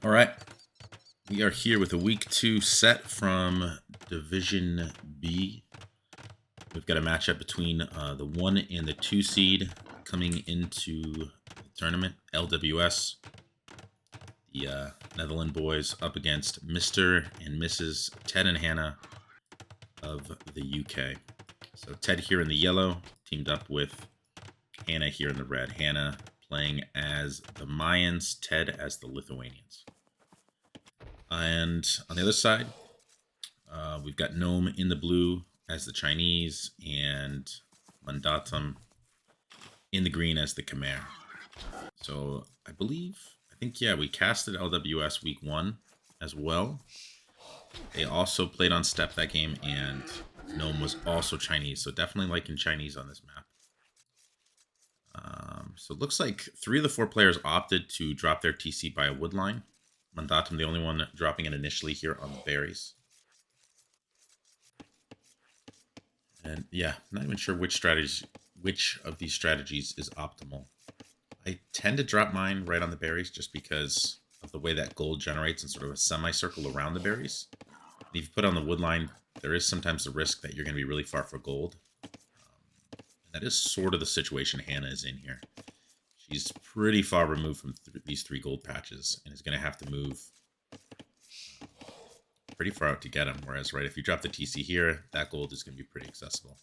All right, we are here with a week 2 set from Division B. We've got a matchup between the 1 and the 2 seed coming into the tournament. LWS, the Netherlands boys, up against Mr. and Mrs. Ted and Hannah of the UK. So Ted here in the yellow, teamed up with Hannah here in the red. Hannah playing as the Mayans, Ted as the Lithuanians. And on the other side, we've got Gnome in the blue as the Chinese and Mandatum in the green as the Khmer. So I think, yeah, we casted LWS week 1 as well. They also played on step that game, and Gnome was also Chinese. So definitely liking Chinese on this map. So it looks like 3 of the 4 players opted to drop their TC by a wood line. Mandatum, the only one dropping it initially here on the berries. And yeah, not even sure which of these strategies is optimal. I tend to drop mine right on the berries just because of the way that gold generates in sort of a semicircle around the berries. And if you put on the wood line, there is sometimes the risk that you're going to be really far for gold. And that is sort of the situation Hannah is in here. She's pretty far removed from these 3 gold patches and is going to have to move pretty far out to get them. Whereas, right, if you drop the TC here, that gold is going to be pretty accessible.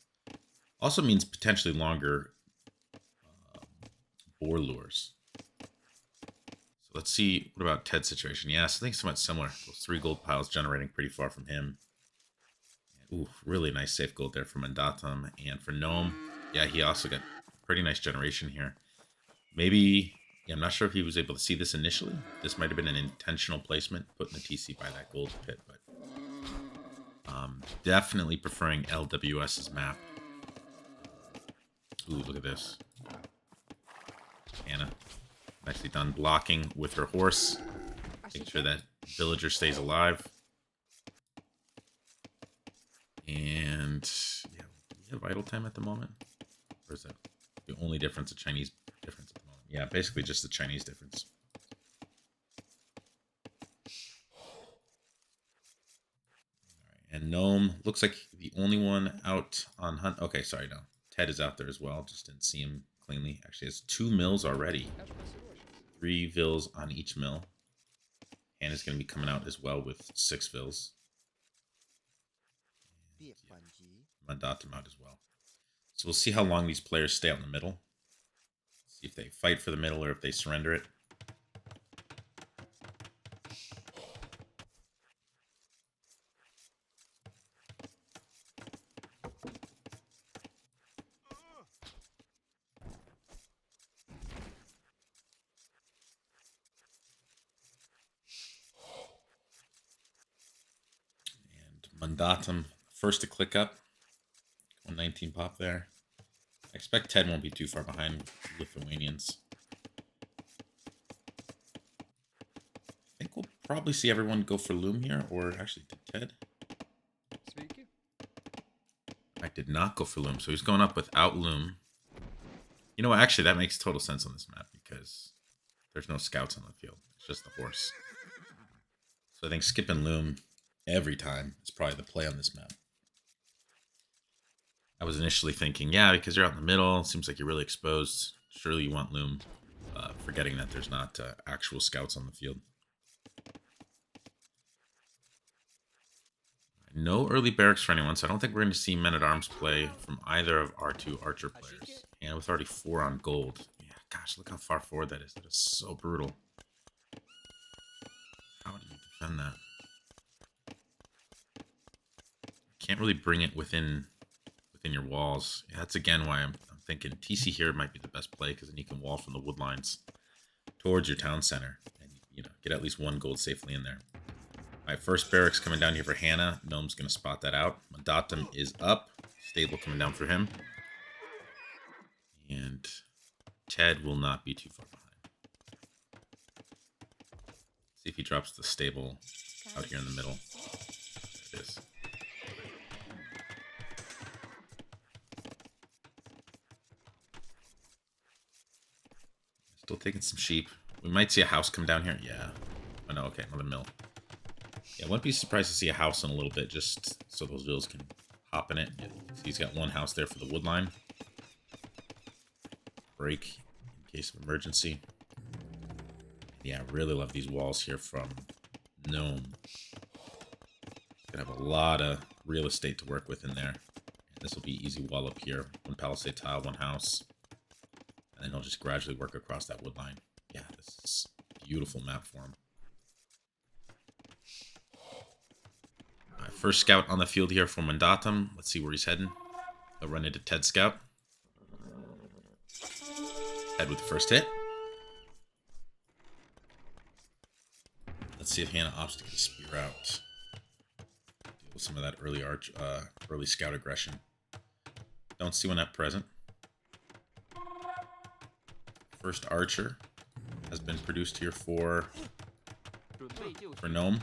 Also means potentially longer boar lures. So let's see, what about Ted's situation? Yeah, so I think somewhat similar. Those 3 gold piles generating pretty far from him. Ooh, really nice safe gold there for Mandatum. And for Gnome, yeah, he also got pretty nice generation here. Maybe, yeah, I'm not sure if he was able to see this initially. This might have been an intentional placement, putting the TC by that gold pit, but definitely preferring LWS's map. Ooh, look at this. Hannah, nicely done blocking with her horse. Making sure that villager stays alive. And yeah, do we have idle time at the moment? Or is that the only difference, a Chinese difference at the moment? Yeah, basically just the Chinese difference. And Gnome looks like the only one out on hunt. Okay, sorry, no. Ted is out there as well. Just didn't see him cleanly. Actually, has 2 mills already. 3 vills on each mill. Hannah's going to be coming out as well with 6 vills. Mandatum out as well. So we'll see how long these players stay out in the middle. See if they fight for the middle or if they surrender it. Mandatum, first to click up. 119 pop there. I expect Ted won't be too far behind Lithuanians. I think we'll probably see everyone go for Loom here, or actually did Ted? I did not go for Loom, so he's going up without Loom. You know what, actually that makes total sense on this map because there's no scouts on the field. It's just the horse. So I think skipping Loom every time is probably the play on this map. I was initially thinking, yeah, because you're out in the middle, seems like you're really exposed. Surely you want Loom, forgetting that there's not actual scouts on the field. No early barracks for anyone, so I don't think we're going to see men-at-arms play from either of our 2 archer players. And with already 4 on gold. Yeah, gosh, look how far forward that is. That is so brutal. How do you defend that? Can't really bring it within your walls. Yeah, that's again why I'm thinking TC here might be the best play, because then you can wall from the wood lines towards your town center and, you know, get at least 1 gold safely in there. All right, first barracks coming down here for Hannah. Gnome's going to spot that out. Mandatum is up. Stable coming down for him. And Ted will not be too far behind. See if he drops the stable out here in the middle. There it is. Still taking some sheep. We might see a house come down here. Yeah. Oh, no, okay, another mill. Yeah, wouldn't be surprised to see a house in a little bit, just so those vills can hop in it. Yeah, he's got one house there for the wood line. Break in case of emergency. Yeah, I really love these walls here from Gnome. Gonna have a lot of real estate to work with in there. And this will be easy wall up here. One palisade tile, one house. And then he'll just gradually work across that wood line. Yeah, this is a beautiful map for him. All right, first scout on the field here for Mandatum. Let's see where he's heading. He'll run into Ted Scout. Ted with the first hit. Let's see if Hannah opts to get a spear out. Deal with some of that early scout aggression. Don't see one at present. First archer has been produced here for Gnome.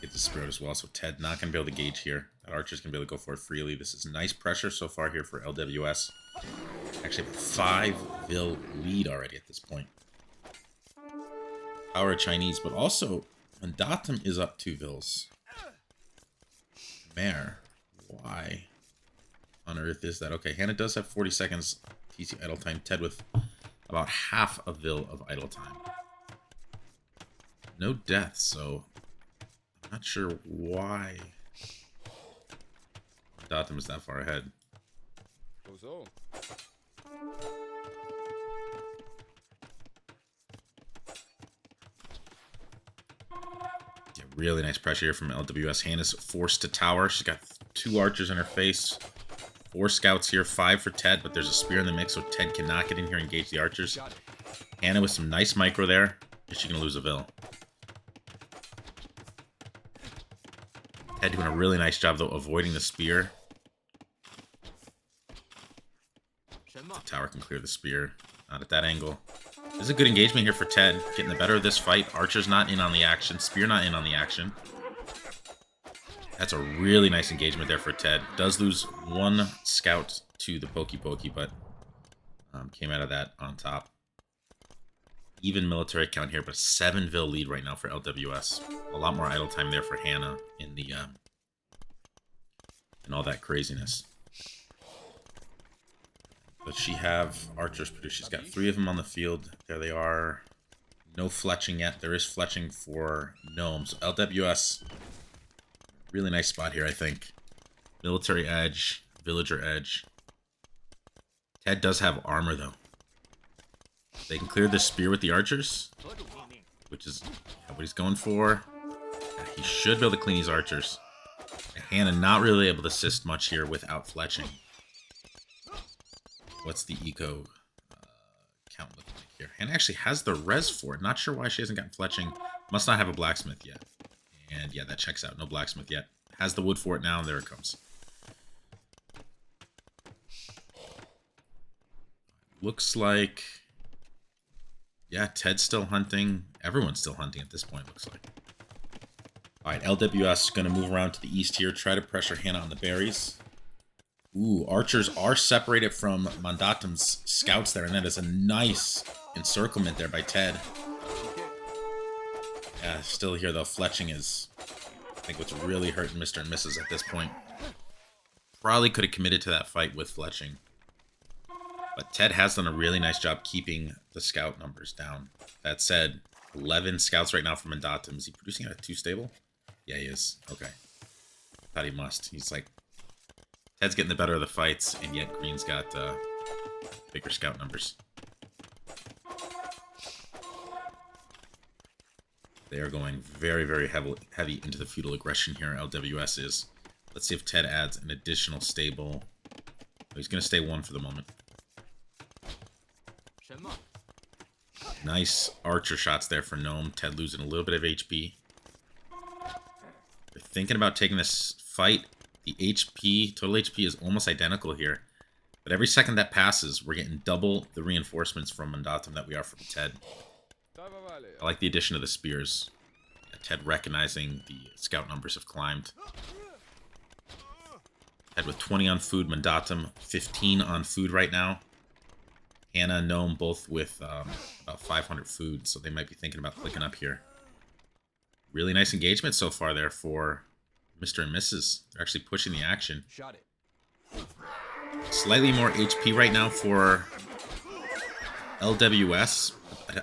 Get the spear out as well, so Ted not going to be able to gauge here. That archer's going to be able to go for it freely. This is nice pressure so far here for LWS. Actually, 5 Vill lead already at this point. Power Chinese, but also Mandatum is up 2 Vills. Mare, why on earth is that? Okay, Hannah does have 40 seconds TC idle time. Ted with about half a Vill of idle time. No death, so I'm not sure why Mandatum is that far ahead. Yeah, really nice pressure here from LWS. Hannah's forced to tower. She's got 2 archers in her face. 4 scouts here, 5 for Ted, but there's a spear in the mix, so Ted cannot get in here and engage the archers. Hannah with some nice micro there. Is she going to lose a Vill? Ted doing a really nice job, though, avoiding the spear. The tower can clear the spear. Not at that angle. This is a good engagement here for Ted. Getting the better of this fight. Archer's not in on the action. Spear not in on the action. That's a really nice engagement there for Ted. Does lose 1 scout to the Pokey, but came out of that on top. Even military count here, but a 7 Vill lead right now for LWS. A lot more idle time there for Hannah in the and all that craziness. Does she have archers produced? She's got 3 of them on the field. There they are. No fletching yet. There is fletching for gnomes. LWS, really nice spot here, I think. Military edge, villager edge. Ted does have armor, though. They can clear the spear with the archers, which is what he's going for. Yeah, he should be able to clean these archers. Hannah not really able to assist much here without fletching. What's the eco count looking like here? Hannah actually has the res for it. Not sure why she hasn't gotten fletching. Must not have a blacksmith yet. And yeah, that checks out. No blacksmith yet. Has the wood for it now, and there it comes. Looks like... yeah, Ted's still hunting. Everyone's still hunting at this point, looks like. Alright, LWS is going to move around to the east here. Try to pressure Hannah on the berries. Ooh, archers are separated from Mandatum's scouts there, and that is a nice encirclement there by Ted. Yeah, still here, though. Fletching is, I think, what's really hurting Mr&Mrs. at this point. Probably could have committed to that fight with fletching. But Ted has done a really nice job keeping the scout numbers down. That said, 11 scouts right now from Mandatum. Is he producing out of 2 stable? Yeah, he is. Okay. Thought he must. He's like... Ted's getting the better of the fights, and yet Green's got bigger scout numbers. They are going very, very heavy into the feudal aggression here. LWS is. Let's see if Ted adds an additional stable. He's going to stay 1 for the moment. Nice archer shots there for Gnome. Ted losing a little bit of HP. They're thinking about taking this fight. The HP, total HP is almost identical here. But every second that passes, we're getting double the reinforcements from Mandatum that we are from Ted. I like the addition of the spears. Yeah, Ted recognizing the scout numbers have climbed. Ted with 20 on food, Mandatum 15 on food right now. Hannah, Gnome, both with about 500 food, so they might be thinking about clicking up here. Really nice engagement so far there for Mr&Mrs. They're actually pushing the action. Shot it. Slightly more HP right now for LWS.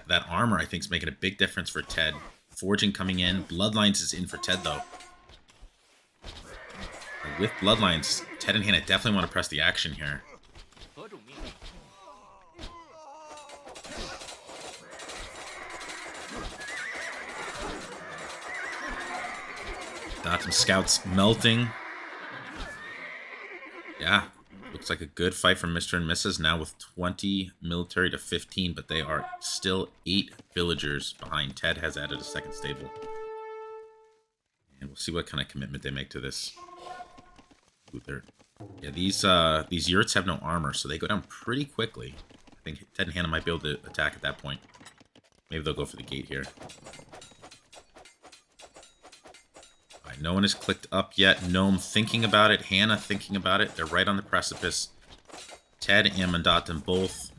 That armor, I think, is making a big difference for Ted. Forging coming in. Bloodlines is in for Ted, though. And with Bloodlines, Ted and Hannah definitely want to press the action here. Got some scouts melting. Yeah, looks like a good fight from Mr&Mrs. now with 20 military to 15, but they are still 8 villagers behind. Ted has added a second stable. And we'll see what kind of commitment they make to this. Ooh, yeah, these yurts have no armor, so they go down pretty quickly. I think Ted and Hannah might be able to attack at that point. Maybe they'll go for the gate here. No one has clicked up yet. Gnome thinking about it. Hannah thinking about it. They're right on the precipice. Ted and Mandatum both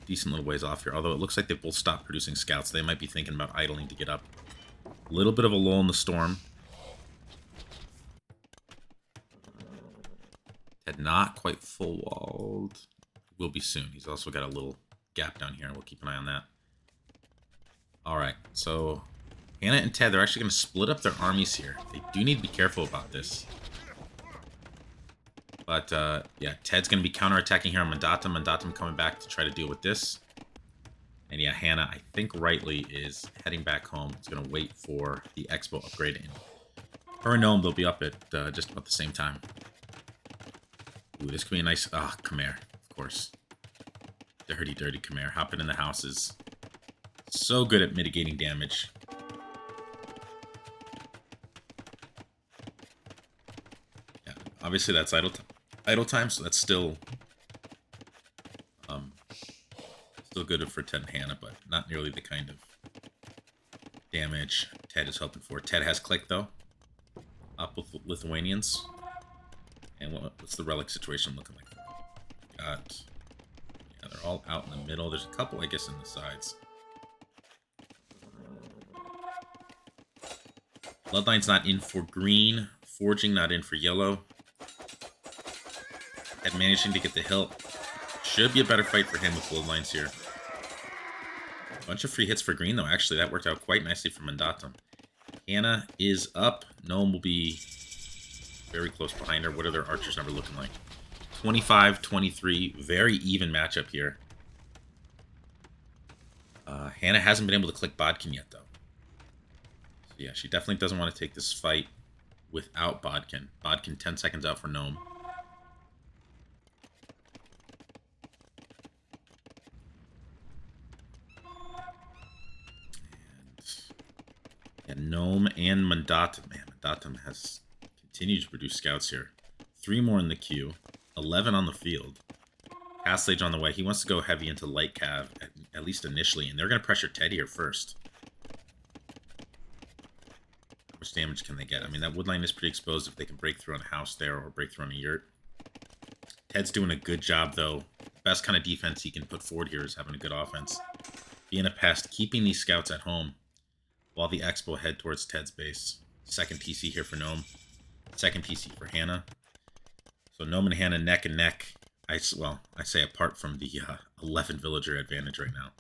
decent little ways off here. Although it looks like they've both stopped producing scouts. They might be thinking about idling to get up. A little bit of a lull in the storm. Ted not quite full walled. Will be soon. He's also got a little gap down here. We'll keep an eye on that. Alright, so Hannah and Ted, they're actually going to split up their armies here. They do need to be careful about this. But, yeah, Ted's going to be counterattacking here on Mandatum. Mandatum coming back to try to deal with this. And, yeah, Hannah, I think rightly, is heading back home. It's going to wait for the Expo upgrade. And her and Gnome, they'll be up at just about the same time. Ooh, this could be a nice... Ah, Khmer, of course. Dirty, dirty Khmer. Hopping in the houses. So good at mitigating damage. Obviously, that's idle time, so that's still good for Ted and Hannah, but not nearly the kind of damage Ted is hoping for. Ted has clicked, though, up with Lithuanians. And what's the relic situation looking like? Yeah, they're all out in the middle. There's a couple, I guess, in the sides. Bloodline's not in for green. Forging not in for yellow. And managing to get the hill. Should be a better fight for him with Bloodlines here. Bunch of free hits for green, though. Actually, that worked out quite nicely for Mandatum. Hannah is up. Gnome will be very close behind her. What are their archers' number looking like? 25-23. Very even matchup here. Hannah hasn't been able to click Bodkin yet, though. So, yeah, she definitely doesn't want to take this fight without Bodkin. Bodkin 10 seconds out for Gnome. And Gnome and Mandatum. Man, Mandatum has continued to produce scouts here. 3 more in the queue. 11 on the field. Castlage on the way. He wants to go heavy into light cav, at least initially, and they're going to pressure Ted here first. How much damage can they get? I mean, that wood line is pretty exposed if they can break through on a house there or break through on a yurt. Ted's doing a good job, though. Best kind of defense he can put forward here is having a good offense. Being a pest, keeping these scouts at home while the Expo head towards Ted's base. Second PC here for Gnome. Second PC for Hannah. So Gnome and Hannah neck and neck. I say apart from the 11 villager advantage right now.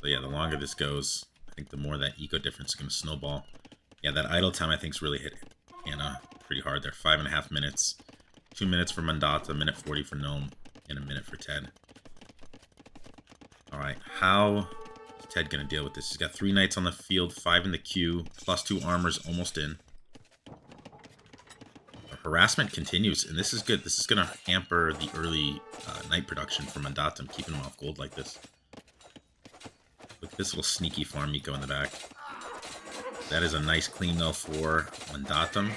So yeah, the longer this goes, I think the more that eco difference is going to snowball. Yeah, that idle time I think is really hit Hannah pretty hard there. 5.5 minutes. 2 minutes for Mandata, 1:40 for Gnome, and 1 minute for Ted. Alright, how is Ted going to deal with this? He's got 3 knights on the field, 5 in the queue, +2 armors almost in. Harassment continues, and this is good. This is going to hamper the early night production for Mandatum, keeping him off gold like this. Look at this little sneaky farm eco in the back. That is a nice clean, though, for Mandatum.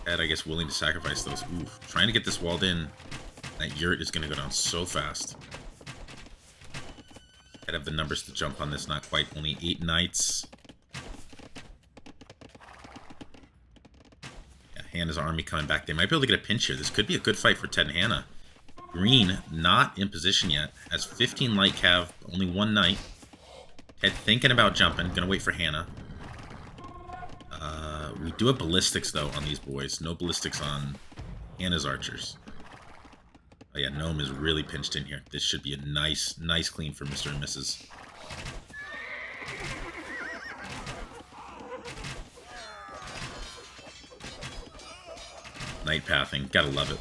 Ted, I guess, willing to sacrifice those. Ooh, trying to get this walled in. That yurt is going to go down so fast. Ted have the numbers to jump on this, not quite. Only 8 knights. Hannah's army coming back. They might be able to get a pinch here. This could be a good fight for Ted and Hannah. Green, not in position yet. Has 15 light cav, only 1 knight. Ted thinking about jumping. Gonna wait for Hannah. We do have ballistics, though, on these boys. No ballistics on Hannah's archers. Oh, yeah, Gnome is really pinched in here. This should be a nice clean for Mr. and Mrs. Night pathing. Gotta love it.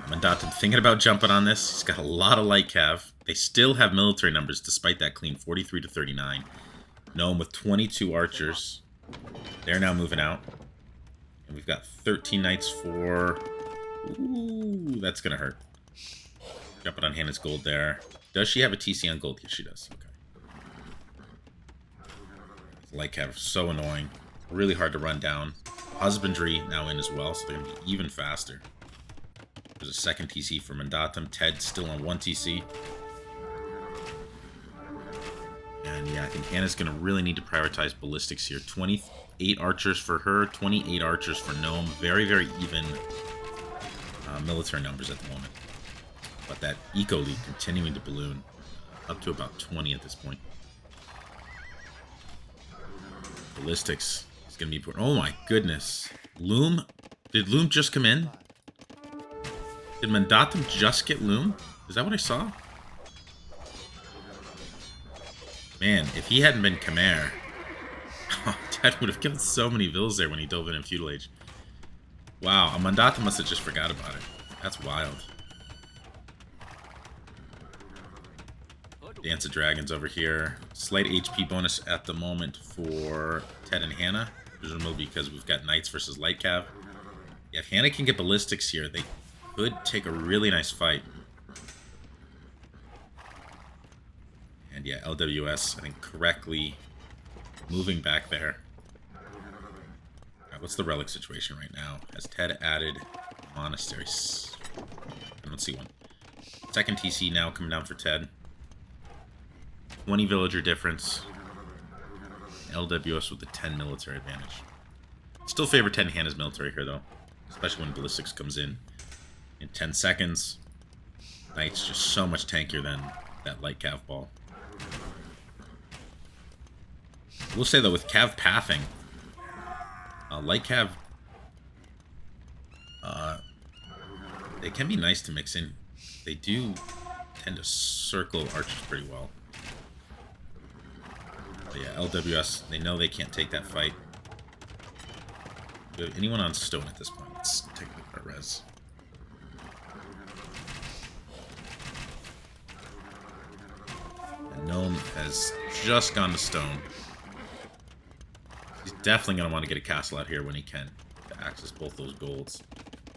Mandatum thinking about jumping on this. He's got a lot of light cav. They still have military numbers despite that clean. 43 to 39. Gnome with 22 archers. They're now moving out. And we've got 13 knights for... Ooh, that's going to hurt. Jumping on Hannah's gold there. Does she have a TC on gold? Yes, she does. Okay. Light cav, so annoying. Really hard to run down. Husbandry now in as well, so they're going to be even faster. There's a second TC for Mandatum. Ted still on 1 TC. And yeah, I think Hannah's going to really need to prioritize ballistics here. 28 archers for her, 28 archers for Gnome. Very, very even military numbers at the moment. But that eco lead continuing to balloon up to about 20 at this point. Ballistics is going to be important. Oh my goodness. Loom? Did Loom just come in? Did Mandatum just get Loom? Is that what I saw? Man, if he hadn't been Khmer, Ted would have killed so many vills there when he dove in Feudal Age. Wow, a Mandatum must have just forgot about it. That's wild. Dance of Dragons over here. Slight HP bonus at the moment for Ted and Hannah. Presumably because we've got Knights versus Light Cav. Yeah, if Hannah can get ballistics here, they could take a really nice fight. And yeah, LWS, I think, correctly moving back there. Right, what's the relic situation right now? Has Ted added monasteries? I don't see one. Second TC now coming down for Ted. 20 villager difference. LWS with the 10 military advantage. Still favor Ted and Hannah's military here, though. Especially when ballistics comes in 10 seconds. Knight's just so much tankier than that light cav ball. We'll say, though, with cav pathing, light cav, they can be nice to mix in. They do tend to circle archers pretty well. But yeah, LWS, they know they can't take that fight. Do anyone on stone at this point? Let's take a look at our res. And Gnome has just gone to stone. He's definitely going to want to get a castle out here when he can to access both those golds.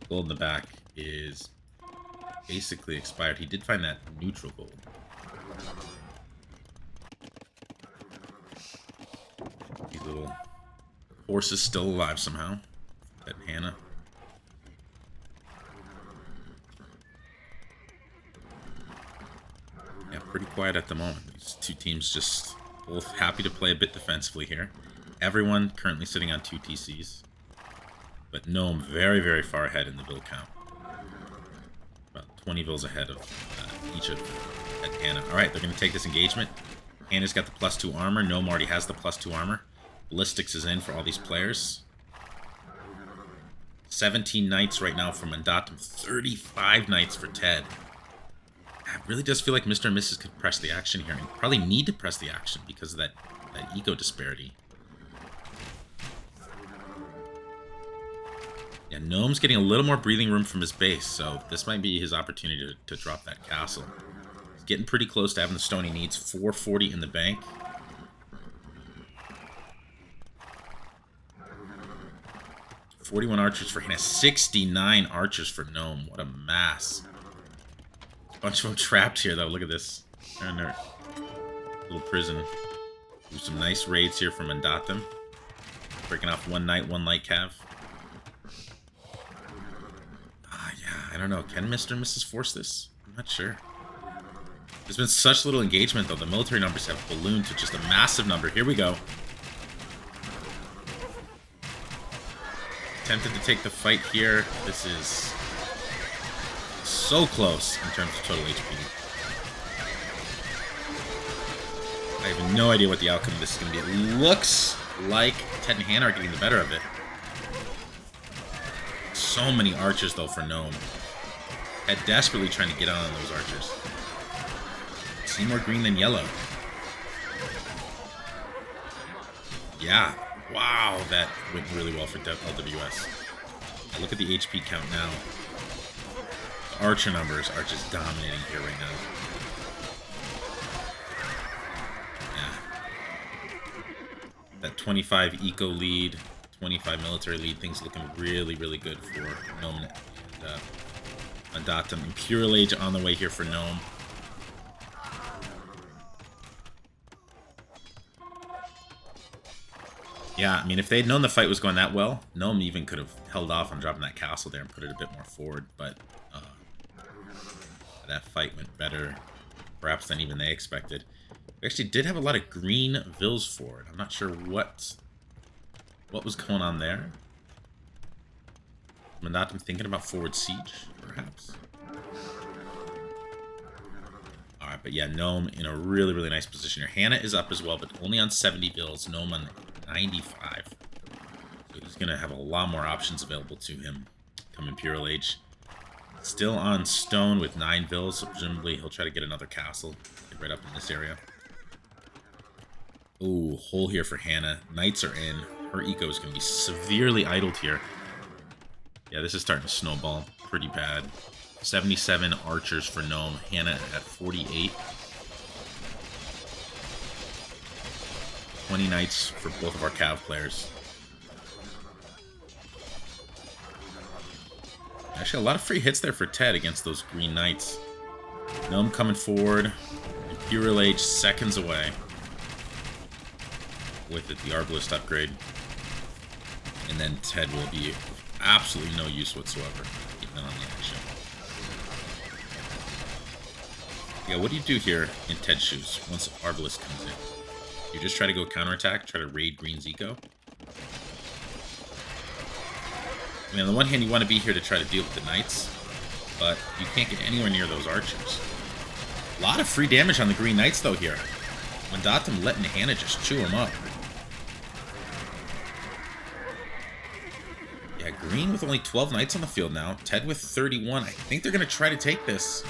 Gold in the back is basically expired. He did find that neutral gold. These little horses still alive somehow. That Hannah. Yeah, pretty quiet at the moment. These two teams just both happy to play a bit defensively here. Everyone currently sitting on 2 TCs. But Gnome very, very far ahead in the bill count. About 20 bills ahead of each of Hannah. Alright, they're going to take this engagement. Hannah's got the +2 armor. Gnome already has the +2 armor. Ballistics is in for all these players. 17 knights right now for Mandatum. 35 knights for Ted. It really does feel like Mr. and Mrs. could press the action here. And probably need to press the action because of that ego disparity. Yeah, Gnome's getting a little more breathing room from his base, so this might be his opportunity to drop that castle. He's getting pretty close to having the stone he needs. 440 in the bank. $41 archers for Hannah. 69 archers for Gnome. What a mass. Bunch of them trapped here, though. Look at this. They're in their little prison. Do some nice raids here from Mandatum. Breaking off 1 knight, 1 light cav. I don't know. Can Mr. and Mrs. force this? I'm not sure. There's been such little engagement, though. The military numbers have ballooned to just a massive number. Here we go. tempted to take the fight here. This is so close in terms of total HP. I have no idea what the outcome of this is going to be. It looks like Ted and Hannah are getting the better of it. So many archers, though, for Gnome. Ted desperately trying to get on those archers. See more green than yellow. Yeah. Wow, that went really well for LWS. Now look at the HP count now. Archer numbers are just dominating here right now. That 25 eco lead, 25 military lead, things looking really, really good for Gnome and Mandatum. Imperial Age on the way here for Gnome. Yeah, I mean, if they'd known the fight was going that well, Gnome even could have held off on dropping that castle there and put it a bit more forward, but that fight went better, perhaps, than even they expected. We actually did have a lot of green vills forward. I'm not sure what was going on there. Mandatum thinking about forward siege, perhaps. Alright, but yeah, Gnome in a really, really nice position here. Hannah is up as well, but only on 70 vills. Gnome on 95. So he's going to have a lot more options available to him come Imperial Age. Still on stone with 9 vills, so presumably he'll try to get another castle. Get right up in this area. Ooh, hole here for Hannah. Knights are in. Her eco is going to be severely idled here. Yeah, this is starting to snowball pretty bad. 77 archers for Gnome. Hannah at 48. 20 knights for both of our cav players. Actually, a lot of free hits there for Ted against those green knights. Gnome coming forward. Imperial Age seconds away. With it, the Arbalist upgrade. And then Ted will be absolutely no use whatsoever. Even on the action. Yeah, what do you do here in Ted's shoes once Arbalist comes in? You just try to go counterattack, try to raid Green's eco? I mean, on the one hand, you want to be here to try to deal with the knights, but you can't get anywhere near those archers. A lot of free damage on the green knights, though, here. Mandatum letting Hannah just chew him up. Yeah, Green with only 12 knights on the field now. Ted with 31. I think they're going to try to take this.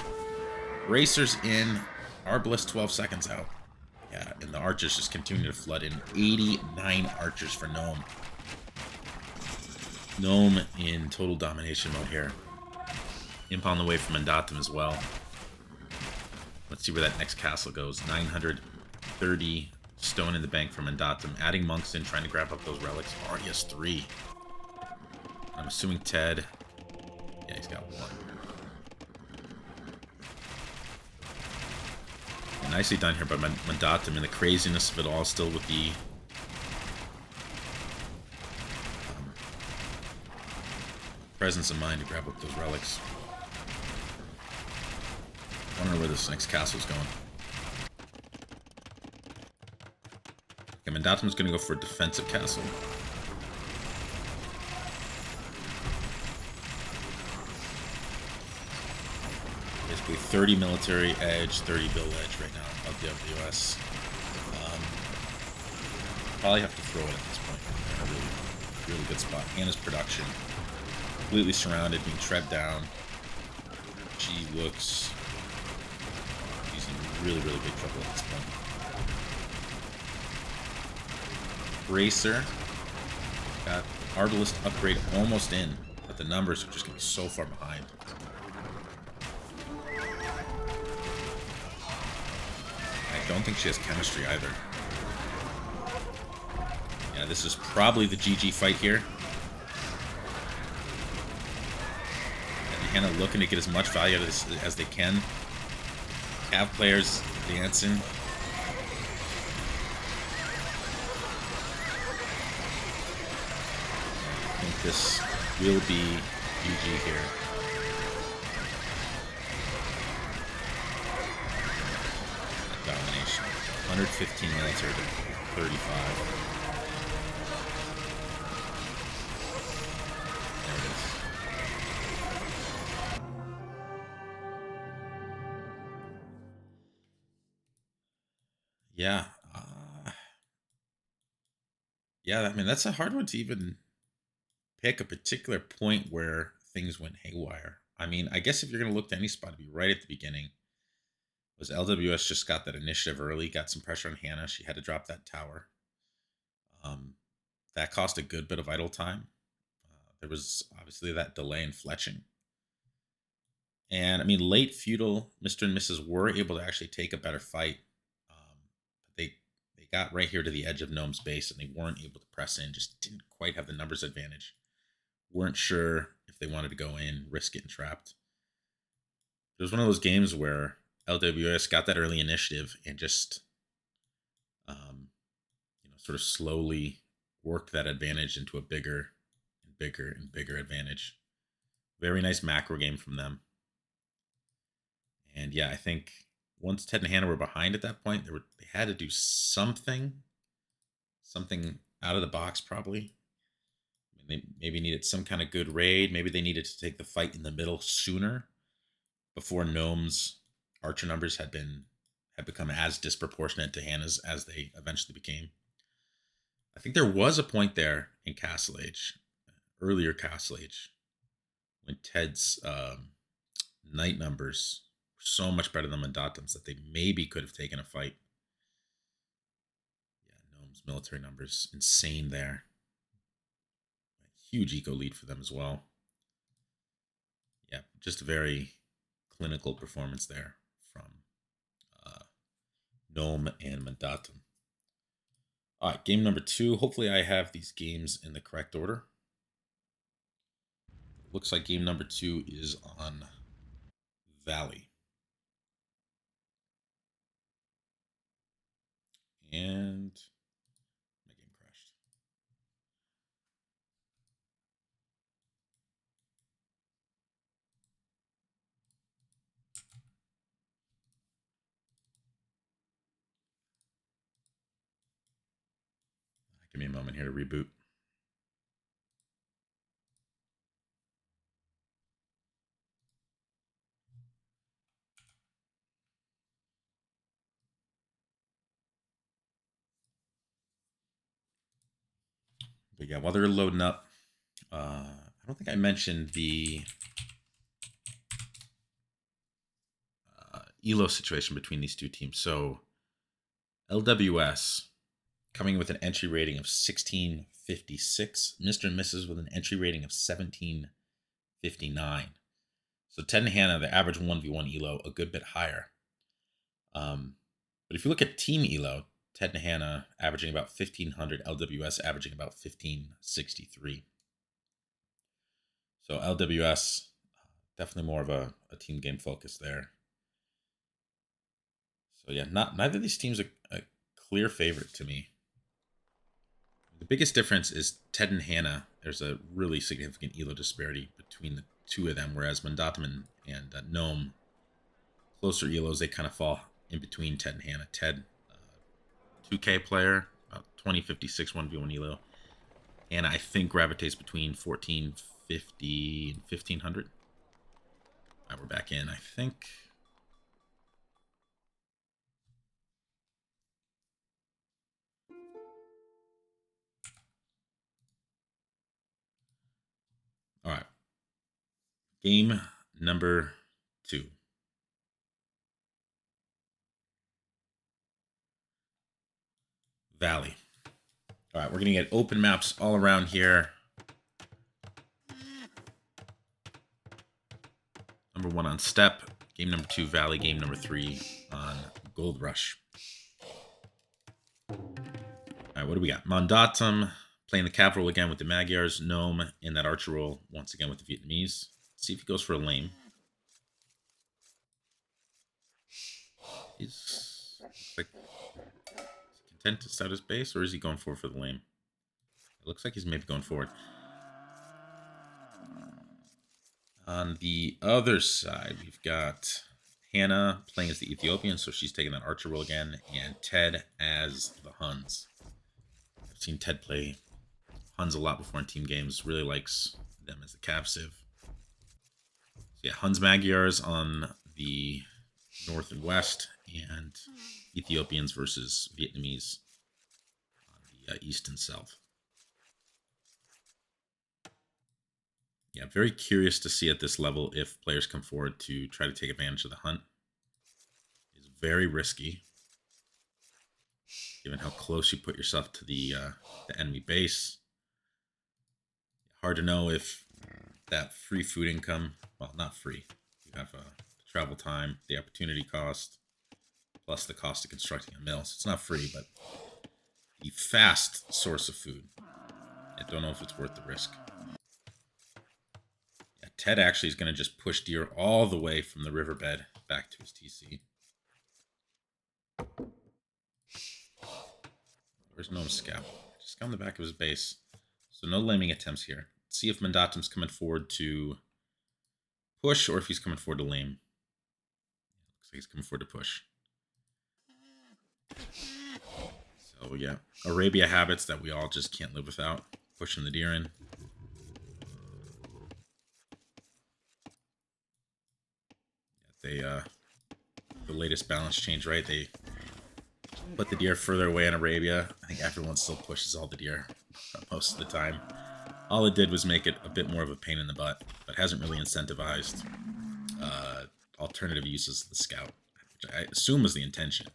Racers in. Arbalist 12 seconds out. Yeah, and the archers just continue to flood in. 89 archers for Gnome. Gnome in total domination mode here. Imp on the way from Mandatum as well. Let's see where that next castle goes. 930 stone in the bank from Mandatum. Adding monks in, trying to grab up those relics. Already has 3. I'm assuming Ted... Yeah, he's got 1. And nicely done here by Mandatum in the craziness of it all, still with the... presence of mind to grab up those relics. I wonder where this next castle is going. Okay, Mandatum's going to go for a defensive castle. Basically 30 military edge, 30 bill edge right now of LWS. Probably have to throw it at this point. They're in a really, really good spot. Hannah's production. Completely surrounded, being tread down. She looks... she's in really, really big trouble at this point. Racer. Got Arbalist upgrade almost in, but the numbers are just going to be so far behind. I don't think she has chemistry either. Yeah, this is probably the GG fight here. Hannah looking to get as much value out of this as they can. Cav players dancing. I think this will be GG here. Domination. 115 military to 35. Yeah. Yeah, I mean, that's a hard one to even pick a particular point where things went haywire. I mean, I guess if you're going to look to any spot, it'd be right at the beginning. Was LWS just got that initiative early, got some pressure on Hannah. She had to drop that tower. Um, that cost a good bit of idle time. There was obviously that delay in fletching. And I mean, late feudal Mr. and Mrs. were able to actually take a better fight. But they got right here to the edge of Gnome's base and they weren't able to press in, just didn't quite have the numbers advantage. Weren't sure if they wanted to go in, risk getting trapped. It was one of those games where LWS got that early initiative and just, sort of slowly worked that advantage into a bigger and bigger and bigger advantage. Very nice macro game from them. And yeah, I think once Ted and Hannah were behind at that point, they had to do something out of the box probably. I mean, they maybe needed some kind of good raid. Maybe they needed to take the fight in the middle sooner before Gnome's archer numbers had become as disproportionate to Hannah's as they eventually became. I think there was a point there in Castle Age, earlier Castle Age, when Ted's knight numbers were so much better than Mandatum's that they maybe could have taken a fight. Yeah, Gnome's military numbers insane there. A huge eco lead for them as well. Yeah, just a very clinical performance there from Gnome and Mandatum. All right, game number 2. Hopefully I have these games in the correct order. Looks like game number 2 is on Valley. And my game crashed. Give me a moment here to reboot. But yeah, while they're loading up, I don't think I mentioned the ELO situation between these two teams. So LWS coming with an entry rating of 1656. Mr. and Mrs. with an entry rating of 1759. So Ted and Hannah, the average 1v1 ELO, a good bit higher. But if you look at team ELO, Ted and Hannah averaging about 1500, LWS averaging about 1563. So LWS, definitely more of a team game focus there. So yeah, neither of these teams are a clear favorite to me. The biggest difference is Ted and Hannah. There's a really significant ELO disparity between the two of them, whereas Mandatum and Gnome, closer ELOs, they kind of fall in between Ted and Hannah. Ted, 2K player, about 2056 1v1 ELO. And I think gravitates between 1450 and 1500. All right, we're back in, I think. All right. Game number 2. Valley. All right, we're going to get open maps all around here. Number 1 on Steppe. Game number 2, Valley. Game number 3 on Gold Rush. All right, what do we got? Mandatum playing the capital again with the Magyars. Gnome in that archer role once again with the Vietnamese. Let's see if he goes for a lame. He's like content to set his base, or is he going for the lame? It looks like he's maybe going forward. On the other side, we've got Hannah playing as the Ethiopian, so she's taking that archer role again, and Ted as the Huns. I've seen Ted play Huns a lot before in team games. Really likes them as the Cav Civ. So yeah, Huns Magyars on the north and west, and Ethiopians versus Vietnamese on the east and south. Yeah, very curious to see at this level if players come forward to try to take advantage of the hunt. It's very risky, given how close you put yourself to the enemy base. Hard to know if that free food income, well, not free. You have the travel time, the opportunity cost, plus the cost of constructing a mill. So it's not free, but the fast source of food. I don't know if it's worth the risk. Yeah, Ted actually is going to just push deer all the way from the riverbed back to his TC. Where's Gnome's scout? Just on the back of his base. So no lambing attempts here. Let's see if Mandatum's coming forward to push or if he's coming forward to lame. Looks like he's coming forward to push. So yeah, Arabia habits that we all just can't live without. Pushing the deer in. Yeah, the latest balance change, right? They put the deer further away in Arabia. I think everyone still pushes all the deer most of the time. All it did was make it a bit more of a pain in the butt, but hasn't really incentivized alternative uses of the scout, which I assume was the intention.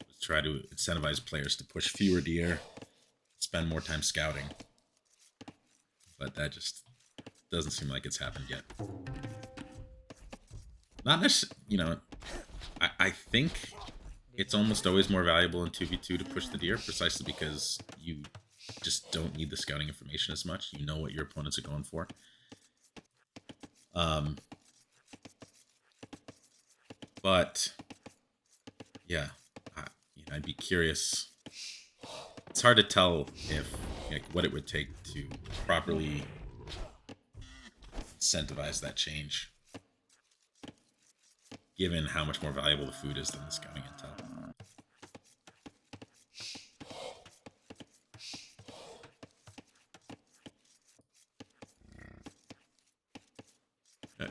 Was try to incentivize players to push fewer deer, spend more time scouting. But that just doesn't seem like it's happened yet. Not necessarily, you know, I think it's almost always more valuable in 2v2 to push the deer, precisely because you just don't need the scouting information as much. You know what your opponents are going for. But yeah, I'd be curious. It's hard to tell if what it would take to properly incentivize that change, given how much more valuable the food is than the scouting intel.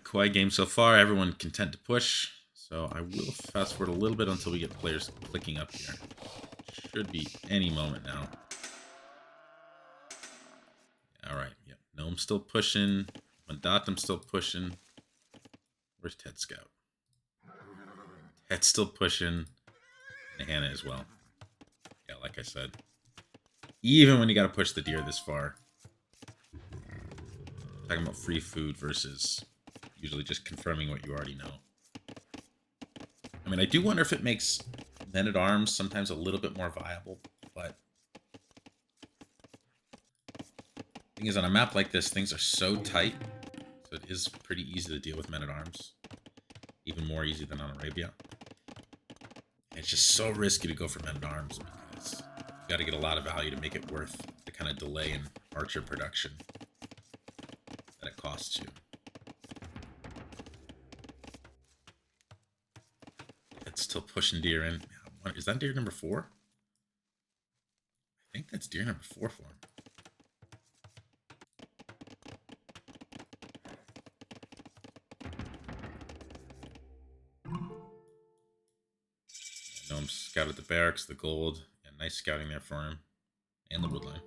Quiet game so far. Everyone content to push. So I will fast forward a little bit until we get players clicking up here. Should be any moment now. All right. Yep. Gnome's still pushing. Mandatum's still pushing. Where's Ted Scout? Ted's still pushing. And Hannah as well. Yeah, like I said. Even when you got to push the deer this far. Talking about free food versus usually just confirming what you already know. I mean, I do wonder if it makes men-at-arms sometimes a little bit more viable, but the thing is, on a map like this, things are so tight, so it is pretty easy to deal with men-at-arms. Even more easy than on Arabia. And it's just so risky to go for men-at-arms because you got to get a lot of value to make it worth the kind of delay in archer production that it costs you. It's still pushing deer in. Is that deer number 4? I think that's deer number 4 for him. Gnome scouted the barracks, the gold. Yeah, nice scouting there for him. And the woodline.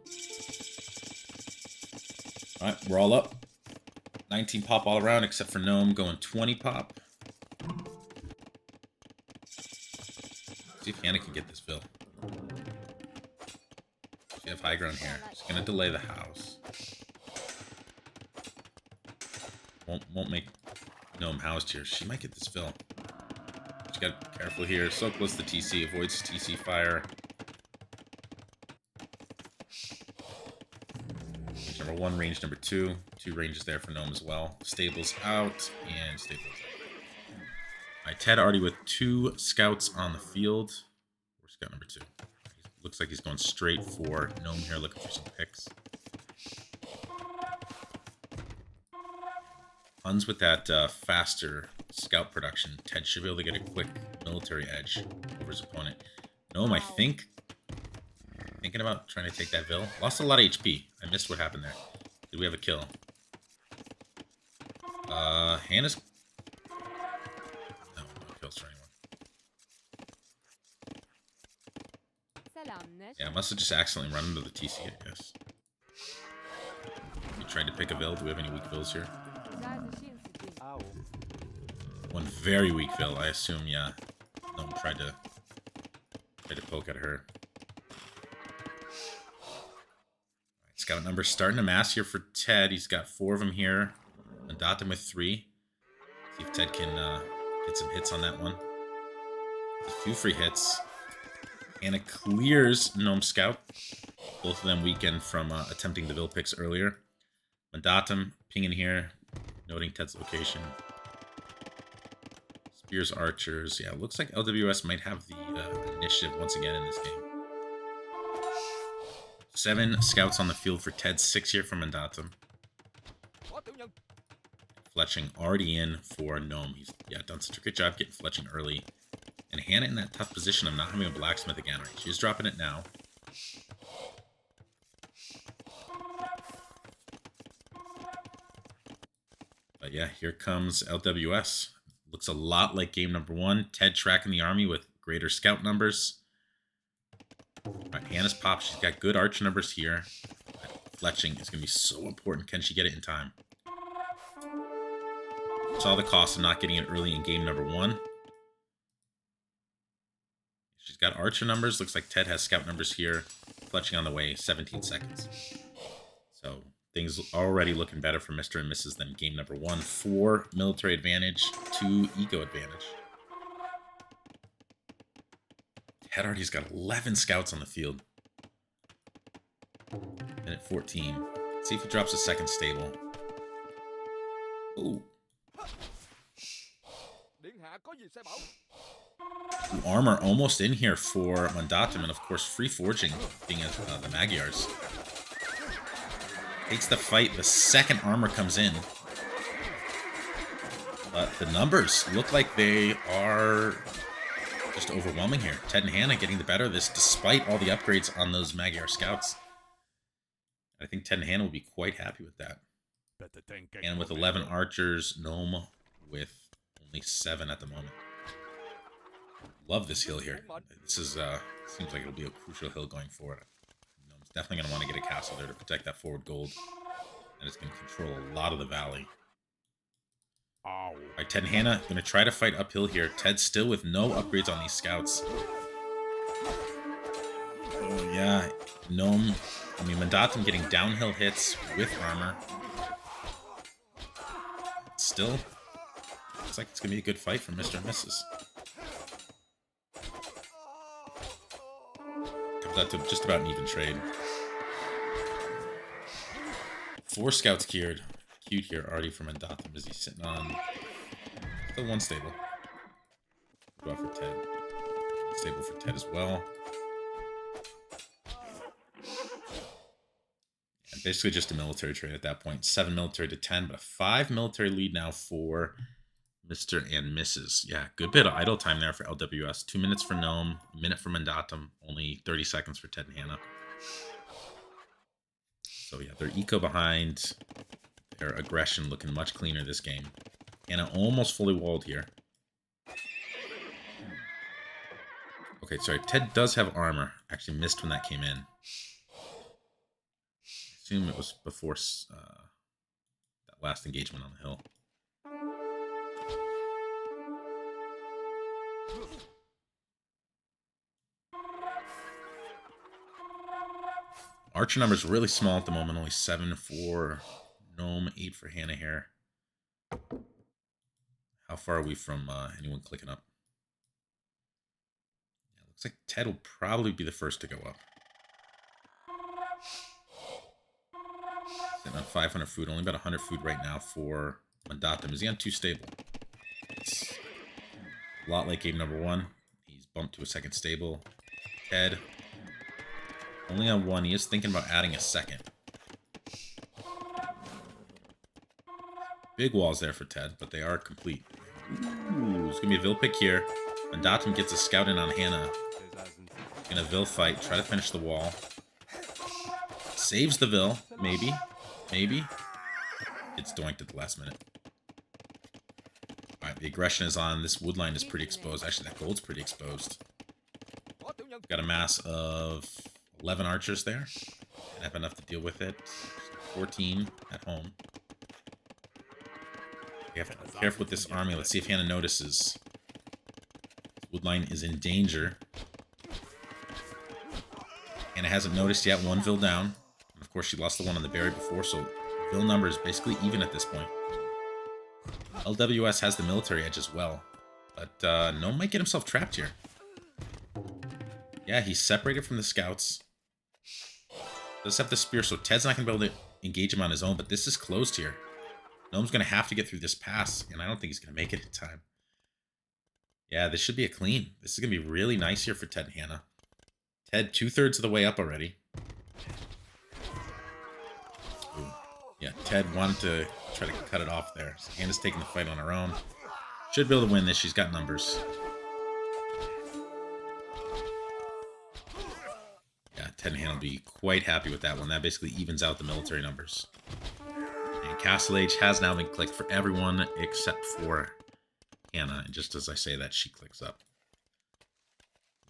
Alright, we're all up. 19 pop all around, except for Gnome going 20 pop. See if Hannah can get this fill. She have high ground here. She's gonna delay the house. Won't make Gnome housed here. She might get this fill. She got to be careful here. So close to TC, avoids TC fire. Range number 1, range number 2. 2 ranges there for Gnome as well. Stables out and stables out. Alright, Ted already with 2 scouts on the field. Where's scout number 2? Looks like he's going straight for Gnome here, looking for some picks. Huns with that faster scout production. Ted should be able to get a quick military edge over his opponent. Gnome, I think, thinking about trying to take that Vil. Lost a lot of HP. I missed what happened there. Did we have a kill? Hannah's... No kills for anyone. Yeah, I must have just accidentally run into the TC, I guess. You tried to pick a Vil. Do we have any weak Vils here? One very weak Vil, I assume, yeah. No one tried to poke at her. Right, scout numbers starting to mass here for Ted. He's got 4 of them here. Mandatum with 3. See if Ted can get some hits on that one. A few free hits. Anna clears Gnome Scout. Both of them weakened from attempting the Vil picks earlier. Mandatum pinging here, noting Ted's location. Spears Archers. Yeah, looks like LWS might have the initiative once again in this game. 7 scouts on the field for Ted, 6 here for Mandatum. Fletching already in for Gnome. He's done such a good job getting Fletching early. And Hannah in that tough position of not having a blacksmith again. Right? She's dropping it now. But yeah, here comes LWS. Looks a lot like game number 1. Ted tracking the army with greater scout numbers. Right, Hannah's pop. She's got good arch numbers here. Fletching is going to be so important. Can she get it in time? Saw the cost of not getting it early in game number 1. She's got archer numbers. Looks like Ted has scout numbers here. Fletching on the way, 17 seconds. So things already looking better for Mr. and Mrs. than game number 1. 4 military advantage, 2 eco advantage. Ted already's got 11 scouts on the field. Minute 14. Let's see if he drops a second stable. Ooh. Armor almost in here for Mandatum, and of course free forging being the Magyars. Takes the fight, the second armor comes in. But the numbers look like they are just overwhelming here. Ted and Hannah getting the better of this despite all the upgrades on those Magyar scouts. I think Ted and Hannah will be quite happy with that. And with 11 archers, Gnome with only 7 at the moment. Love this hill here. This is seems like it'll be a crucial hill going forward. Gnome's definitely going to want to get a castle there to protect that forward gold. And it's going to control a lot of the valley. All right, Ted and Hannah going to try to fight uphill here. Ted still with no upgrades on these scouts. Oh, yeah. Gnome, Mandatum getting downhill hits with armor. Still, looks like it's going to be a good fight for Mr. and Mrs. Comes out to just about an even trade. 4 scouts queued here already for Mandatum as he's sitting on still 1 stable. Go out for Ted. Stable for Ted as well. And basically just a military trade at that point. 7 military to 10, but a 5 military lead now for Mr. and Mrs. Yeah, good bit of idle time there for LWS. 2 minutes for Gnome, a minute for Mandatum, only 30 seconds for Ted and Hannah. So yeah, they're eco behind. Their aggression looking much cleaner this game. Hannah almost fully walled here. Okay, sorry. Ted does have armor. Actually missed when that came in. I assume it was before that last engagement on the hill. Archer number's really small at the moment. Only 7 for Gnome, 8 for Hannah here. How far are we from anyone clicking up? Yeah, looks like Ted will probably be the first to go up. Sitting on 500 food. Only about 100 food right now for Mandatum. Is he on 2 stable? It's a lot like game number 1. He's bumped to a 2nd stable. Ted only on 1. He is thinking about adding a 2nd. Big walls there for Ted, but they are complete. Ooh, it's going to be a Vil pick here. Mandatum gets a scout in on Hannah. In a Vil fight, try to finish the wall. Saves the Vil, maybe. Maybe. It's doinked at the last minute. Alright, the aggression is on. This wood line is pretty exposed. Actually, that gold's pretty exposed. Got a mass of 11 archers there. And have enough to deal with it. 14 at home. You have to be careful with this army. Let's see if Hannah notices. Woodline is in danger. Hannah hasn't noticed yet. 1 Vil down. And of course, she lost the one on the berry before, so Vil number is basically even at this point. LWS has the military edge as well. But Gnome might get himself trapped here. Yeah, he's separated from the scouts. Does have the spear, so Ted's not going to be able to engage him on his own, but this is closed here. Gnome's going to have to get through this pass, and I don't think he's going to make it in time. Yeah, this should be a clean. This is going to be really nice here for Ted and Hannah. Ted, 2/3 of the way up already. Ooh. Yeah, Ted wanted to try to cut it off there. So Hannah's taking the fight on her own. Should be able to win this. She's got numbers. Yeah, Ted and Hannah will be quite happy with that one. That basically evens out the military numbers. And Castle Age has now been clicked for everyone except for Hannah. And just as I say that, she clicks up.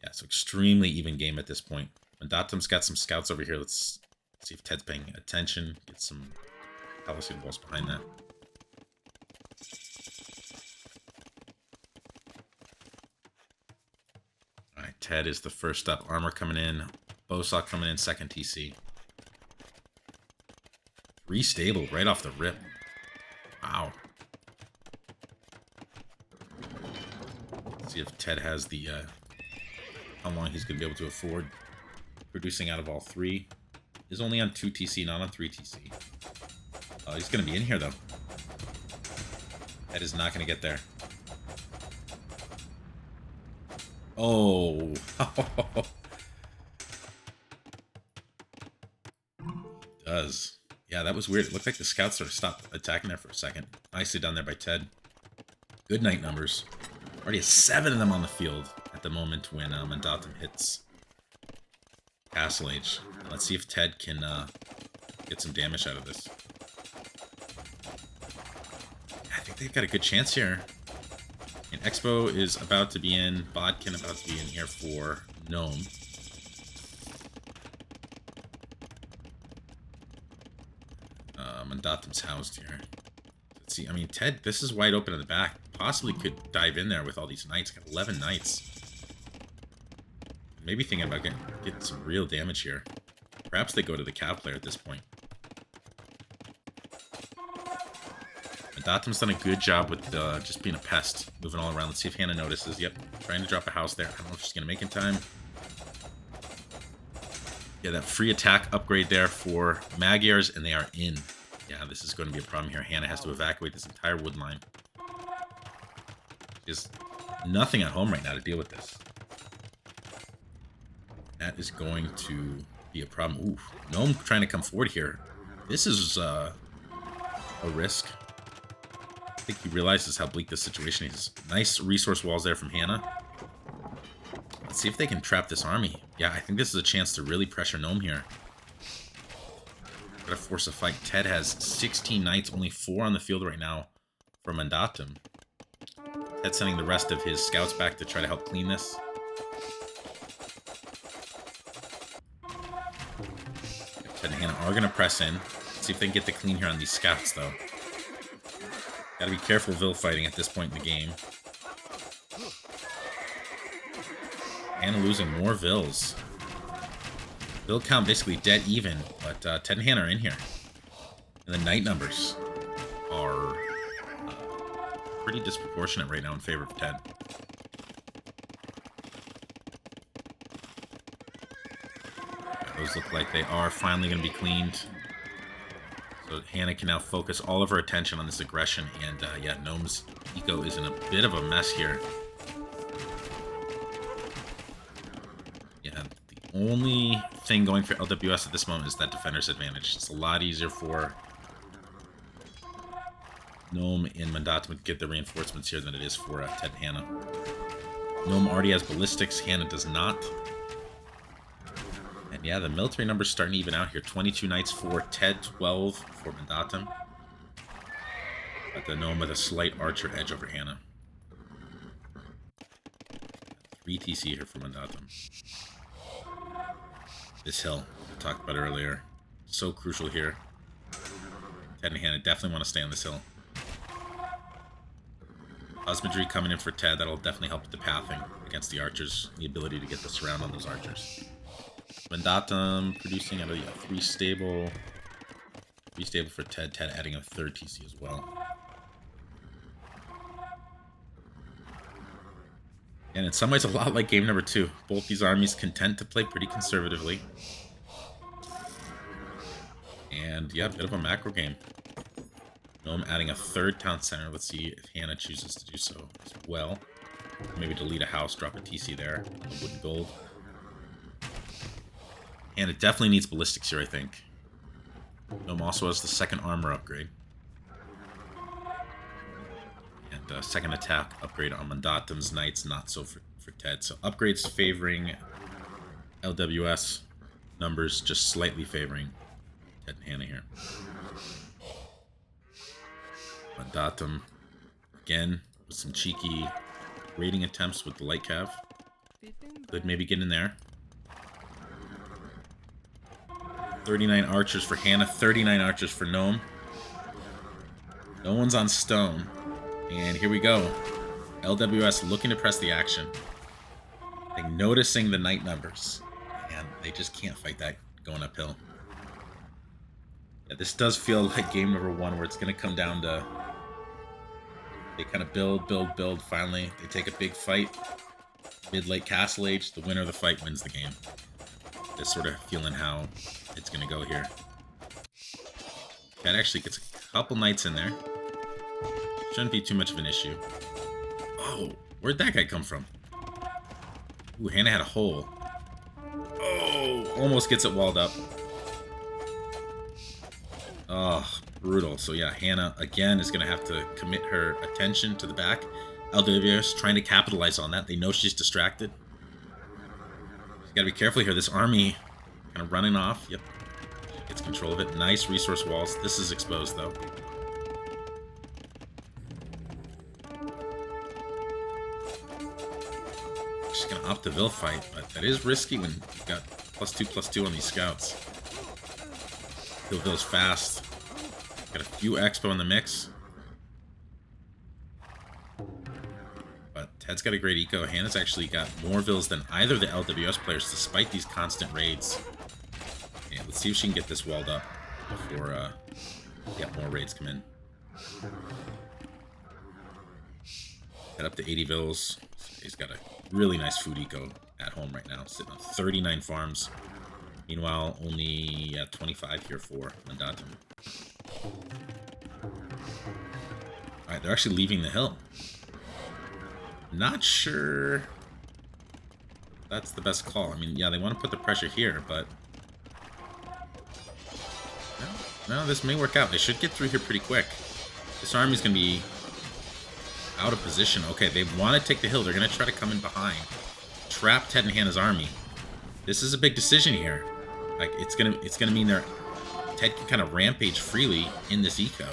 Yeah, so extremely even game at this point. Mandatum's got some scouts over here. Let's see if Ted's paying attention. Get some palisade walls behind that. Alright, Ted is the first up. Armor coming in. Bowsaw coming in, second TC. 3 stable right off the rip. Wow. Let's see if Ted has the how long he's going to be able to afford producing out of all 3. He's only on 2 TC, not on 3 TC. He's going to be in here, though. Ted is not going to get there. Oh. Does. Yeah, that was weird. It looked like the scouts sort of stopped attacking there for a second. Nicely done there by Ted. Good night numbers. Already has 7 of them on the field at the moment when Mandatum hits Castle Age. Let's see if Ted can get some damage out of this. I think they've got a good chance here. And Expo is about to be in. Bodkin about to be in here for Gnome. Mandatum's housed here. Let's see. I mean, Ted, this is wide open in the back. Possibly could dive in there with all these knights. Got 11 knights. Maybe thinking about getting some real damage here. Perhaps they go to the cav player at this point. Mandatum's done a good job with just being a pest. Moving all around. Let's see if Hannah notices. Yep. Trying to drop a house there. I don't know if she's going to make in time. Yeah, that free attack upgrade there for Magyars, and they are in. Yeah, this is going to be a problem here. Hannah has to evacuate this entire wood line. There's nothing at home right now to deal with this. That is going to be a problem. Ooh, Gnome trying to come forward here. This is a risk. I think he realizes how bleak this situation is. Nice resource walls there from Hannah. Let's see if they can trap this army. Yeah, I think this is a chance to really pressure Gnome here. Gotta force a fight. Ted has 16 knights, only 4 on the field right now for Mandatum. Ted's sending the rest of his scouts back to try to help clean this. Ted and Hannah are going to press in. Let's see if they can get the clean here on these scouts, though. Gotta be careful Vil fighting at this point in the game. Hannah losing more Vils. Vil count basically dead even, but Ted and Hannah are in here. And the knight numbers are pretty disproportionate right now in favor of Ted. Those look like they are finally going to be cleaned. So Hannah can now focus all of her attention on this aggression. And yeah, Gnome's eco is in a bit of a mess here. Yeah, the only thing going for LWS at this moment is that defender's advantage. It's a lot easier for Gnome and Mandatum to get the reinforcements here than it is for Ted and Hannah. Gnome already has ballistics, Hannah does not. And yeah, the military numbers starting to even out here. 22 knights for Ted, 12 for Mandatum. But the Gnome with a slight archer edge over Hannah. 3 TC here for Mandatum. this hill I talked about earlier. So crucial here. Ted and Hannah definitely want to stay on this hill. Husbandry coming in for Ted. That'll definitely help with the pathing against the archers. The ability to get the surround on those archers. Mandatum producing out of 3 stable. 3 stable for Ted. Ted adding a 3rd TC as well. And in some ways a lot like game number 2. Both these armies content to play pretty conservatively. And yeah, a bit of a macro game. I'm adding a 3rd town center. Let's see if Hannah chooses to do so as well. Maybe delete a house, drop a TC there. Wood and gold. And it definitely needs ballistics here, I think. Gnome also has the 2nd armor upgrade. And 2nd attack upgrade on Mandatum's knights, not so for Ted. So upgrades favoring LWS, numbers just slightly favoring Ted and Hannah here. Mandatum, again, with some cheeky raiding attempts with the light cav. Could maybe get in there. 39 archers for Hannah, 39 archers for Gnome. No one's on stone. And here we go. LWS looking to press the action. Like noticing the knight numbers. And they just can't fight that going uphill. Yeah, this does feel like game number 1 where it's going to come down to... They kind of build. Finally, they take a big fight. Mid-late castle age, the winner of the fight wins the game. Just sort of feeling how it's going to go here. That actually gets a couple knights in there. Shouldn't be too much of an issue. Oh, where'd that guy come from? Ooh, Hannah had a hole. Oh, almost gets it walled up. Oh, brutal. So yeah, Hannah, again, is going to have to commit her attention to the back. LWS trying to capitalize on that. They know she's distracted. She's got to be careful here. This army kind of running off. Yep. Gets control of it. Nice resource walls. This is exposed, though. She's going to opt the Vil fight, but that is risky when you've got +2/+2 on these scouts. Vil's fast. Got a few expo in the mix. But Ted's got a great eco. Hannah's actually got more Vils than either of the LWS players despite these constant raids. Yeah, let's see if she can get this walled up before more raids come in. Head up to 80 Vils. He's got a really nice food eco at home right now, sitting on 39 farms. Meanwhile, only 25 here for Mandatum. Alright, they're actually leaving the hill. Not sure that's the best call. I mean, yeah, they want to put the pressure here, but... No, this may work out. They should get through here pretty quick. This army's going to be out of position. Okay, they want to take the hill. They're going to try to come in behind. Trap Ted and Hannah's army. This is a big decision here. Like, it's gonna mean Ted can kind of rampage freely in this eco.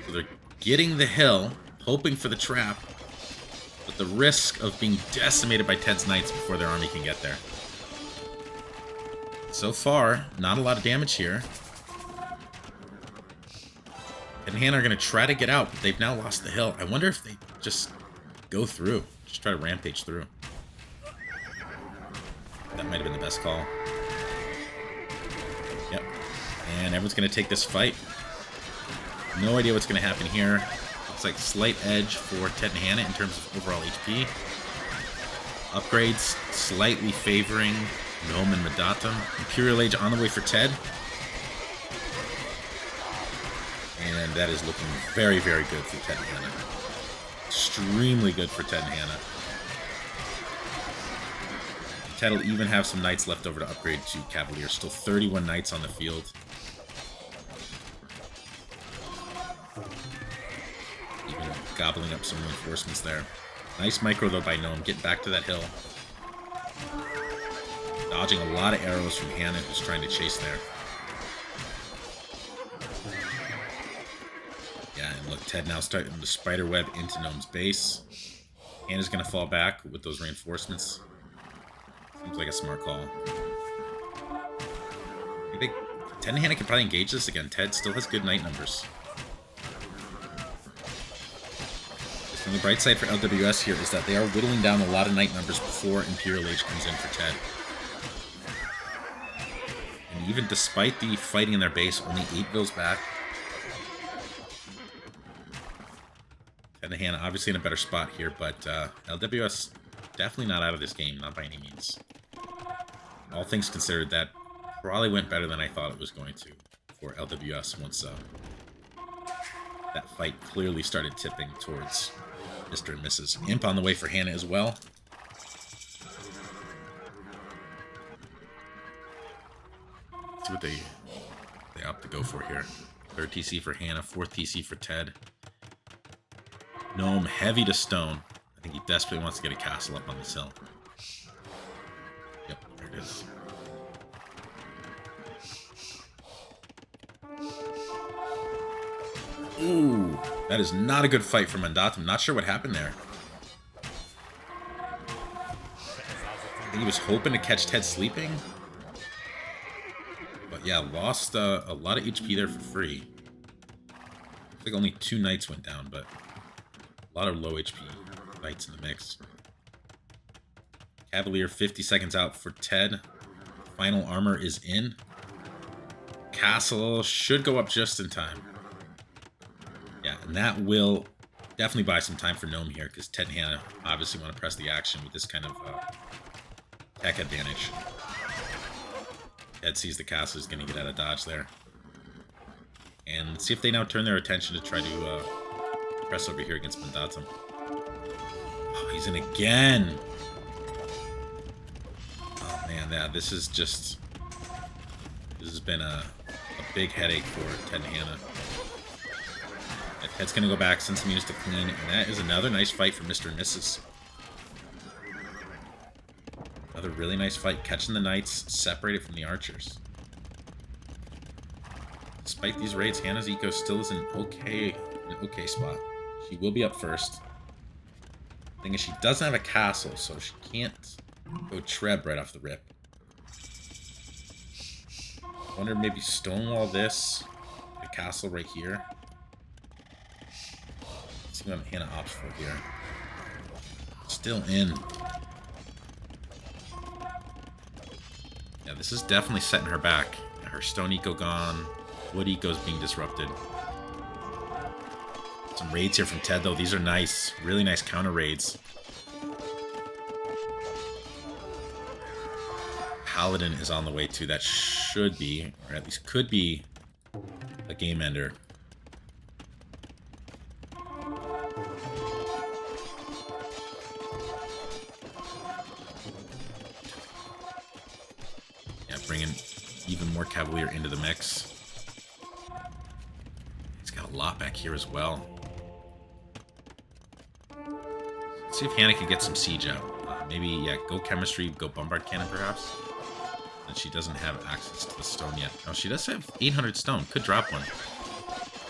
So they're getting the hill, hoping for the trap, but the risk of being decimated by Ted's knights before their army can get there. So far, not a lot of damage here. Ted and Hannah are gonna try to get out, but they've now lost the hill. I wonder if they just go through, just try to rampage through. That might have been the best call. Yep. And everyone's going to take this fight. No idea what's going to happen here. Looks like slight edge for Ted and Hannah in terms of overall HP. Upgrades slightly favoring Gnome and Mandatum. Imperial Age on the way for Ted. And that is looking very, very good for Ted and Hannah. Extremely good for Ted and Hannah. Ted will even have some knights left over to upgrade to Cavalier. Still 31 knights on the field. Even gobbling up some reinforcements there. Nice micro though by Gnome. Getting back to that hill. Dodging a lot of arrows from Hannah, who's trying to chase there. Yeah, and look, Ted now starting to spider web into Gnome's base. Hannah's going to fall back with those reinforcements. Seems like a smart call. Ted and Hannah can probably engage this again. Ted still has good knight numbers. Just on the bright side for LWS here is that they are whittling down a lot of knight numbers before Imperial Age comes in for Ted. And even despite the fighting in their base, only 8 vills back. Ted and Hannah obviously in a better spot here, but LWS definitely not out of this game, not by any means. All things considered, that probably went better than I thought it was going to for LWS once that fight clearly started tipping towards Mr. and Mrs. Imp on the way for Hannah as well. Let's see what they opt to go for here. 3rd TC for Hannah, 4th TC for Ted. Gnome heavy to stone. I think he desperately wants to get a castle up on this hill. Yep, there it is. Ooh, that is not a good fight for Mandatum. Not sure what happened there. I think he was hoping to catch Ted sleeping. But yeah, lost a lot of HP there for free. Looks like only 2 knights went down, but a lot of low HP knights in the mix. Cavalier 50 seconds out for Ted. Final armor is in. Castle should go up just in time. Yeah, and that will definitely buy some time for Gnome here, because Ted and Hannah obviously want to press the action with this kind of tech advantage. Ted sees the castle is going to get out of dodge there. And let's see if they now turn their attention to try to press over here against Mandatum. Oh, he's in again! Oh man, yeah, this has been a big headache for Ted and Hannah. Ted's going to go back, send some units to clean, and that is another nice fight for Mr. and Mrs. Another really nice fight, catching the knights, separated from the archers. Despite these raids, Hannah's eco still is in an okay spot. She will be up first. Thing is, she doesn't have a castle, so she can't go Treb right off the rip. I wonder maybe stonewall this, the castle right here. Let's see what Hannah opts for here. Still in. Yeah, this is definitely setting her back. Her stone eco gone. Wood eco's being disrupted. Some raids here from Ted, though. These are nice. Really nice counter raids. Paladin is on the way, too. That should be, or at least could be, a game ender. Yeah, bringing even more Cavalier into the mix. He's got a lot back here as well. Let's see if Hannah can get some siege out. Maybe, yeah, go chemistry, go bombard cannon, perhaps. And she doesn't have access to the stone yet. Oh, she does have 800 stone. Could drop one.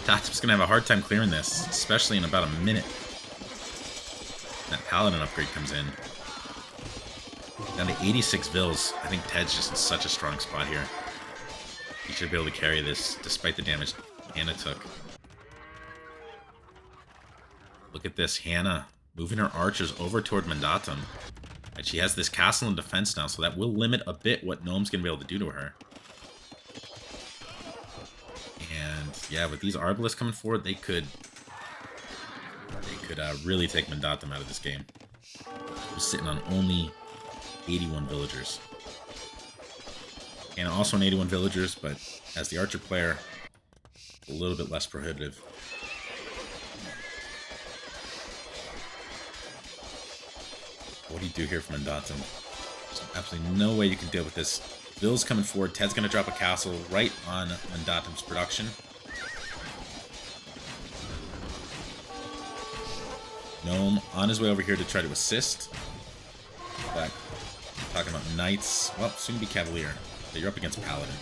Tatip's gonna have a hard time clearing this, especially in about a minute. That Paladin upgrade comes in. Down to 86 vills. I think Ted's just in such a strong spot here. He should be able to carry this, despite the damage Hannah took. Look at this, Hannah moving her archers over toward Mandatum. And she has this castle in defense now, so that will limit a bit what Gnome's going to be able to do to her. And yeah, with these Arbalists coming forward, they could really take Mandatum out of this game. We're sitting on only 81 villagers. And also on 81 villagers, but as the archer player, a little bit less prohibitive. What do you do here for Mandatum? There's absolutely no way you can deal with this. Bill's coming forward. Ted's going to drop a castle right on Mandatum's production. Gnome on his way over here to try to assist. But talking about knights. Well, soon be Cavalier. So you're up against Paladin.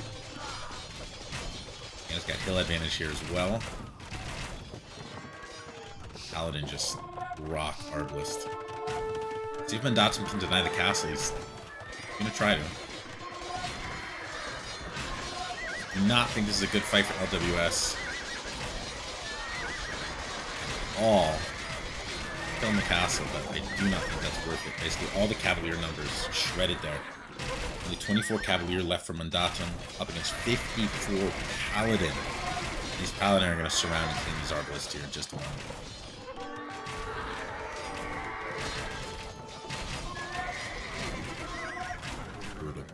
And it's got hill advantage here as well. Paladin just rock Arbalist. See if Mandatum can deny the castle. He's gonna try to. do not think this is a good fight for LWS. All killing the castle, but I do not think that's worth it. Basically, all the Cavalier numbers shredded there. Only 24 Cavalier left for Mandatum, up against 54 Paladin. These Paladin are going to surround and clean these Arbalists here in just a moment. Brutal.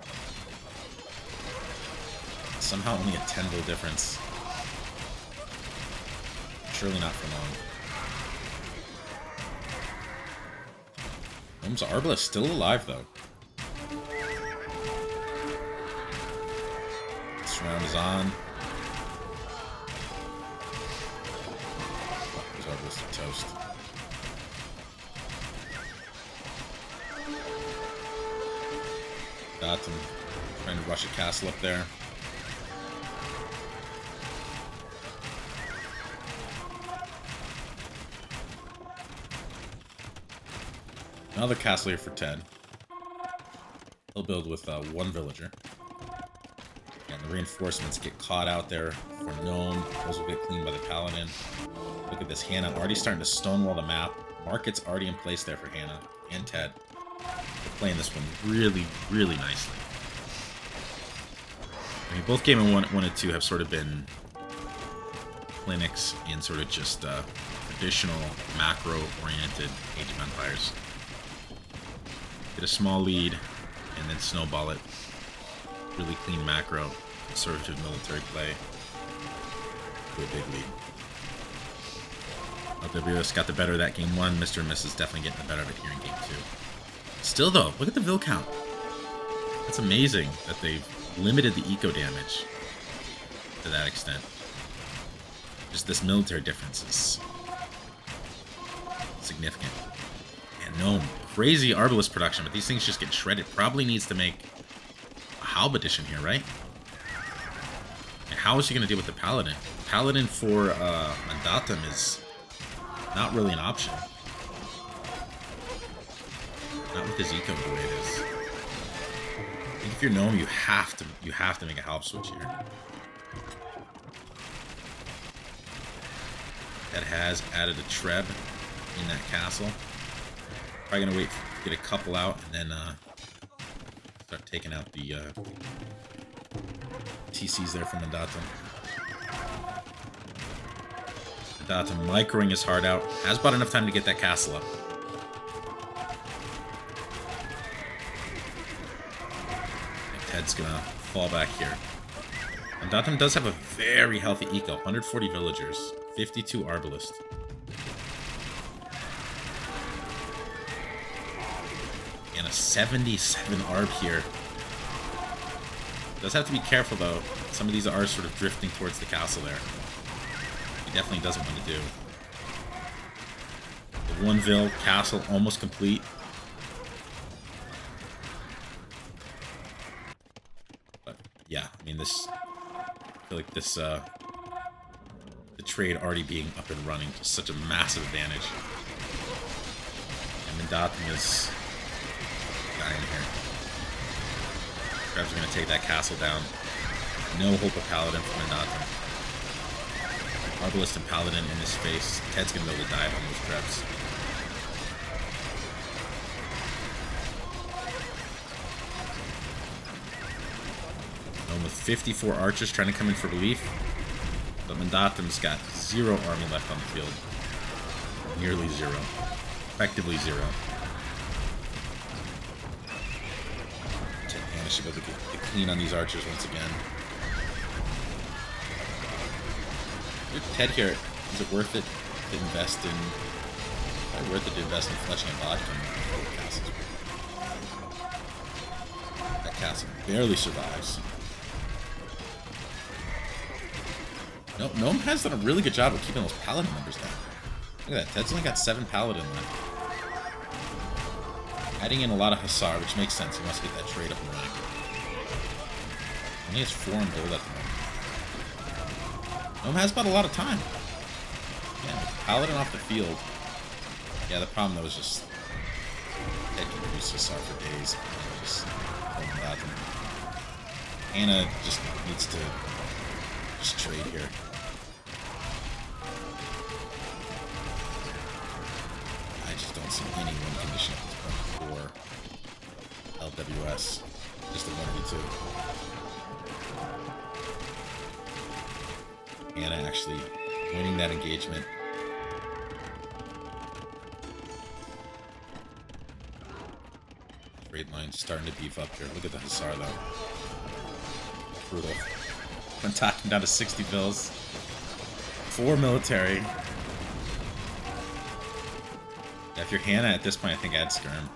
Somehow only a 10-bill difference. Surely not for long. Gnome's Arbalest still alive, though. This round is on. There's Arbalest to toast. Datum trying to rush a castle up there. Another castle here for Ted. He'll build with one villager. And the reinforcements get caught out there for Gnome. Those will get cleaned by the Paladin. Look at this, Hannah already starting to stonewall the map. Market's already in place there for Hannah and Ted. They're playing this one really, really nicely. I mean, both Game 1 and 2 have sort of been clinics in sort of just traditional macro-oriented Age of Empires. Get a small lead, and then snowball it. Really clean macro, conservative military play. To a big lead. LWS got the better of that Game 1. Mr&Mrs. definitely getting the better of it here in Game 2. Still, though, look at the Vil count. That's amazing that they've limited the eco damage to that extent. Just this military difference is significant. And Gnome, crazy Arbalest production, but these things just get shredded. Probably needs to make a Halb edition here, right? And how is he going to deal with the Paladin? Paladin for Mandatum is not really an option. Not with his eco the way it is. I think if you're Gnome, you have to make a Halb switch here. That has added a Treb in that castle. Probably gonna wait, get a couple out, and then start taking out the TCs there from Mandatum. Mandatum microing his heart out. Has bought enough time to get that castle up. I think Ted's gonna fall back here. Mandatum does have a very healthy eco. 140 villagers. 52 Arbalest. And a 77 Arb here. Does have to be careful, though. Some of these are sort of drifting towards the castle there. He definitely doesn't want to do. The one Vil castle almost complete. But yeah, I mean, this. I feel like this. The trade already being up and running, just such a massive advantage. And Mandatum is dying here. Trebs are going to take that castle down. No hope of Paladin for Mandatum. Arbalest and Paladin in his face. Ted's going to be able to dive on those Trebs. Gnome with 54 archers trying to come in for relief. But Mandatum's got 0 army left on the field. Nearly 0. Effectively 0. Hannah should be able to get clean on these archers once again. Ted here, is it worth it to invest in... Probably worth it to invest in fleshing and vodka. That castle barely survives. No, Gnome has done a really good job of keeping those Paladin numbers down. Look at that, Ted's only got 7 Paladin left. Adding in a lot of Hussar, which makes sense. He wants to get that trade up and running. Only has 4 in gold at the moment. Gnome has about a lot of time. Yeah, with Paladin off the field. Yeah, the problem though is just Ted can produce Hussar for days. Just Hannah just needs to first trade here. I just don't see any win condition at this point for LWS. Just a 1v2. Hannah actually winning that engagement. Trade line starting to beef up here. Look at the Hussar though. Brutal. I'm talking down to 60 bills. 4 military. Yeah, if you're Hannah at this point, I think add skirm.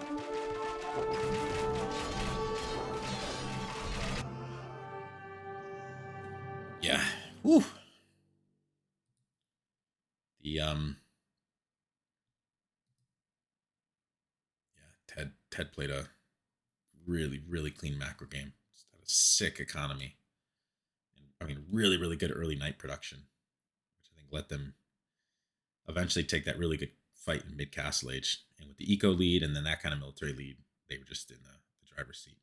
Yeah. Whew. The yeah, Ted played a really clean macro game. Just had a sick economy. And I mean really good early night production, which I think let them eventually take that really good fight in mid castle age. And with the eco lead and then that kind of military lead, they were just in the driver's seat.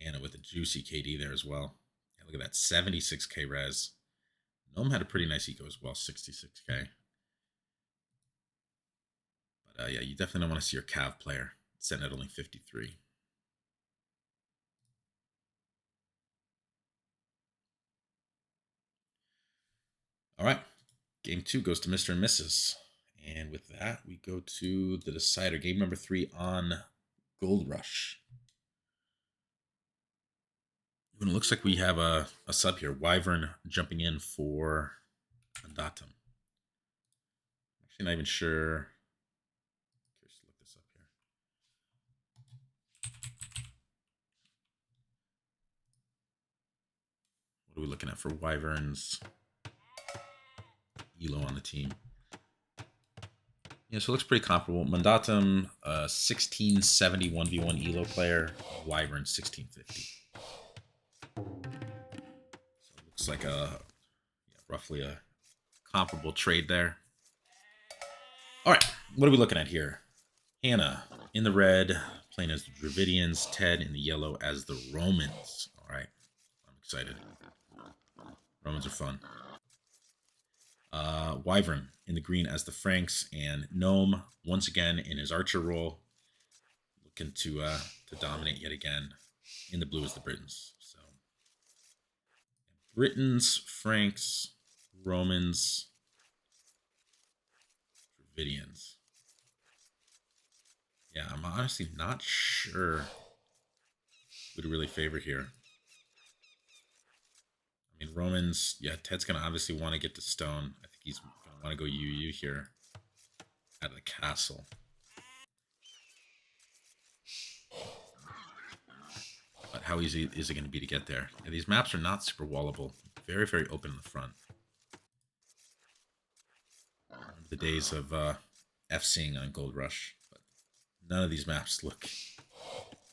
Hannah with a juicy KD there as well. Yeah, look at that 76k res. Gnome had a pretty nice eco as well, 66k. But yeah, you definitely don't want to see your Cav player sitting at only 53. All right, game 2 goes to Mr. and Mrs. And with that, we go to the decider, game number 3 on Gold Rush. And it looks like we have a sub here, Wyvern jumping in for Mandatum. Actually, not even sure. Curious to look this up here. What are we looking at for Wyvern's elo on the team? Yeah, so it looks pretty comparable. Mandatum, 1670 1v1 elo player. Wyvern, 1650. So it looks like roughly a comparable trade there. All right, what are we looking at here? Hannah in the red, playing as the Dravidians. Ted in the yellow as the Romans. All right, I'm excited. Romans are fun. Wyvern in the green as the Franks, and Gnome once again in his archer role, looking to dominate yet again. In the blue as the Britons. So Britons, Franks, Romans, Dravidians. Yeah, I'm honestly not sure who to really favor here. I mean, Romans, yeah, Ted's going to obviously want to get to stone. I think he's going to want to go UU here out of the castle. But how easy is it going to be to get there? And these maps are not super wallable. Very open in the front. I remember the days of FCing on Gold Rush. But none of these maps look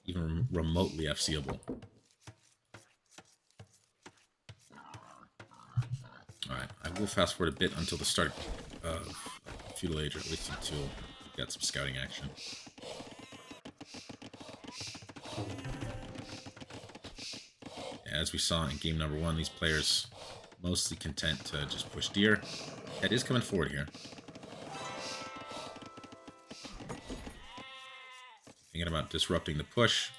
even remotely FCable. Alright, I will fast forward a bit until the start of Feudal Age, or at least until we've got some scouting action. As we saw in game number 1, these players mostly content to just push deer. Ted is coming forward here. Thinking about disrupting the push.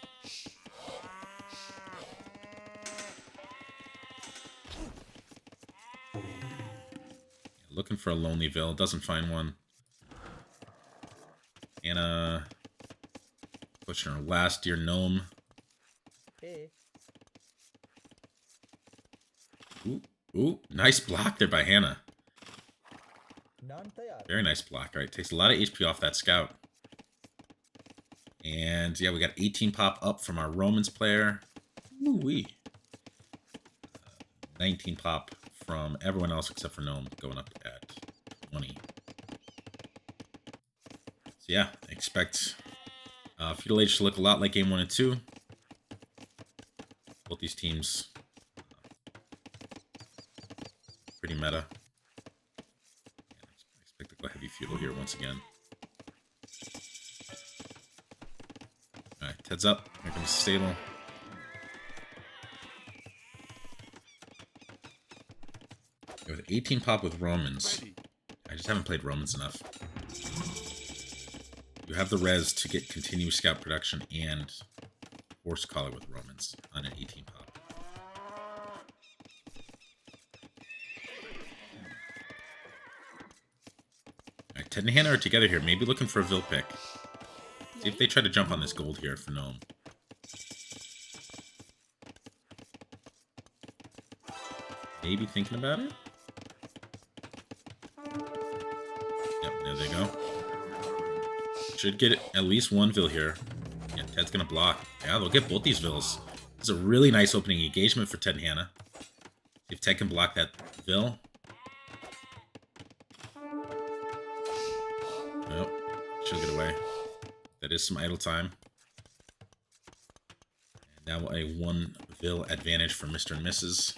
Looking for a lonely Ville, doesn't find one. Anna pushing her last deer Gnome. Hey. Ooh, nice block there by Hannah. Very nice block. All right, takes a lot of HP off that scout. And yeah, we got 18 pop up from our Romans player. Ooh-wee. 19 pop from everyone else except for Gnome, going up at 20. So yeah, expect Feudal Age to look a lot like game 1 and 2. Both these teams pretty meta. I expect to go heavy Feudal here once again. Alright, Ted's up. Here comes the stable. With 18 pop with Romans. I just haven't played Romans enough. You have the res to get continuous scout production and horse collar with Romans on an 18 pop. Alright, Ted and Hannah are together here. Maybe looking for a Vil pick. See if they try to jump on this gold here for Gnome. Maybe thinking about it? Yep, there they go. Should get at least one Vil here. Yeah, Ted's gonna block. Yeah, they'll get both these Vils. It's a really nice opening engagement for Ted and Hannah. See if Ted can block that Vil. Nope, she'll get away. That is some idle time. And now a 1 Vil advantage for Mr&Mrs.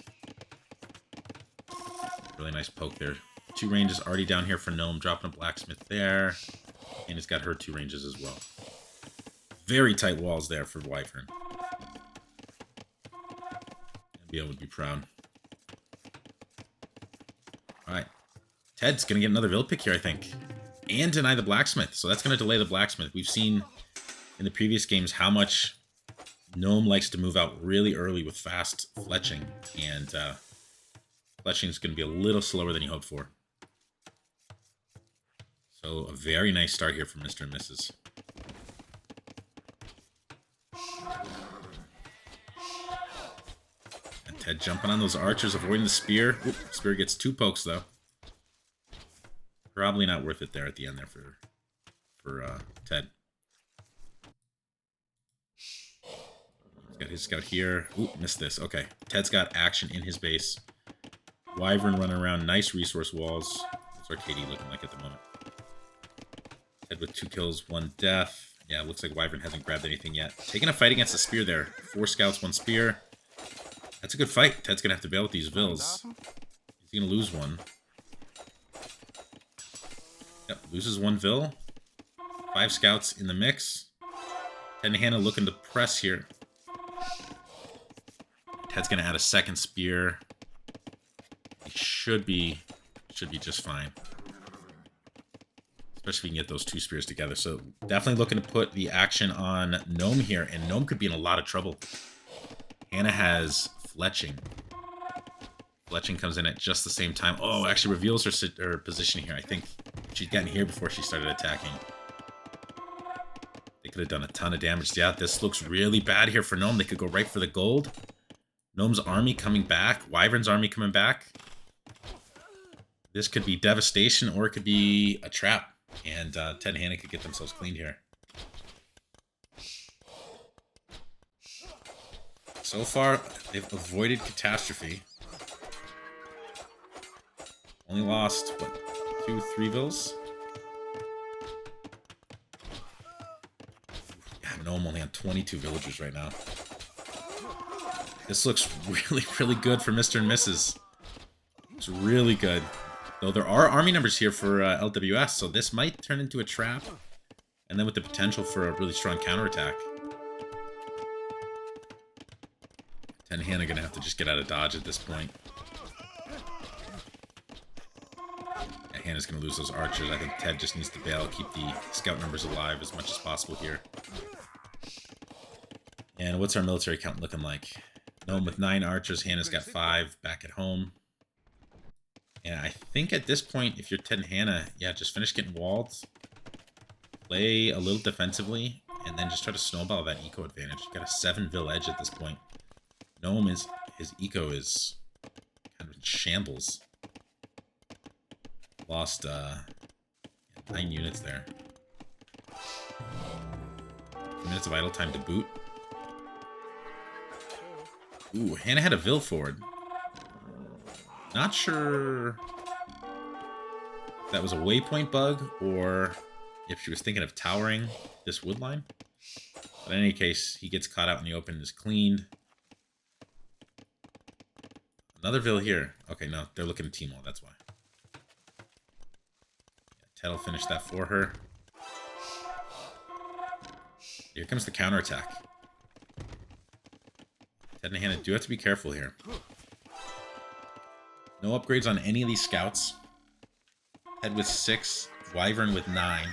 Really nice poke there. 2 ranges already down here for Gnome, dropping a blacksmith there. And it's got her 2 ranges as well. Very tight walls there for Wyvern. NBL would be proud. Alright. Ted's going to get another Vil pick here, I think. And deny the blacksmith. So that's going to delay the blacksmith. We've seen in the previous games how much Gnome likes to move out really early with fast fletching. And fletching is going to be a little slower than you hoped for. So a very nice start here for Mr&Mrs. And Ted jumping on those archers, avoiding the spear. Oop, spear gets 2 pokes though. Probably not worth it there at the end there for Ted. He's got his scout here. Ooh, missed this. Okay, Ted's got action in his base. Wyvern running around, nice resource walls. What's Arcady looking like at the moment? Ted with 2 kills, 1 death. Yeah, looks like Wyvern hasn't grabbed anything yet. Taking a fight against the spear there. 4 scouts, 1 spear. That's a good fight. Ted's going to have to bail with these Vils. He's going to lose 1. Yep, loses 1 Vil. 5 scouts in the mix. Ted and Hannah looking to press here. Ted's going to add a 2nd spear. He should be just fine. Especially if we can get those 2 spears together. So definitely looking to put the action on Gnome here. And Gnome could be in a lot of trouble. Hannah has fletching. Fletching comes in at just the same time. Oh, actually reveals her position here. I think she'd gotten here before she started attacking. They could have done a ton of damage. Yeah, this looks really bad here for Gnome. They could go right for the gold. Gnome's army coming back. Wyvern's army coming back. This could be devastation or it could be a trap. And Ted and Hannah could get themselves cleaned here. So far, they've avoided catastrophe. Only lost, what, 2, 3 Vils? Yeah, Gnome only on 22 villagers right now. This looks really, really good for Mr&Mrs. It's really good. Though there are army numbers here for LWS, so this might turn into a trap. And then with the potential for a really strong counterattack. Ted and Hannah are going to have to just get out of dodge at this point. Yeah, Hannah's going to lose those archers. I think Ted just needs to bail, keep the scout numbers alive as much as possible here. And what's our military count looking like? Gnome with 9 archers, Hannah's got 5 back at home. And I think at this point, if you're Ted and Hannah, yeah, just finish getting walled. Play a little defensively, and then just try to snowball that eco advantage. You got a 7 Vil edge at this point. Gnome his eco is kind of in shambles. Lost 9 units there. 2 minutes of idle time to boot. Ooh, Hannah had a Vil forward. Not sure if that was a waypoint bug or if she was thinking of towering this wood line. But in any case, he gets caught out in the open and is cleaned. Another Vil here. Okay, no, they're looking at team wall, that's why. Yeah, Ted will finish that for her. Here comes the counterattack. Ted and Hannah do have to be careful here. No upgrades on any of these scouts. Head with 6. Wyvern with 9.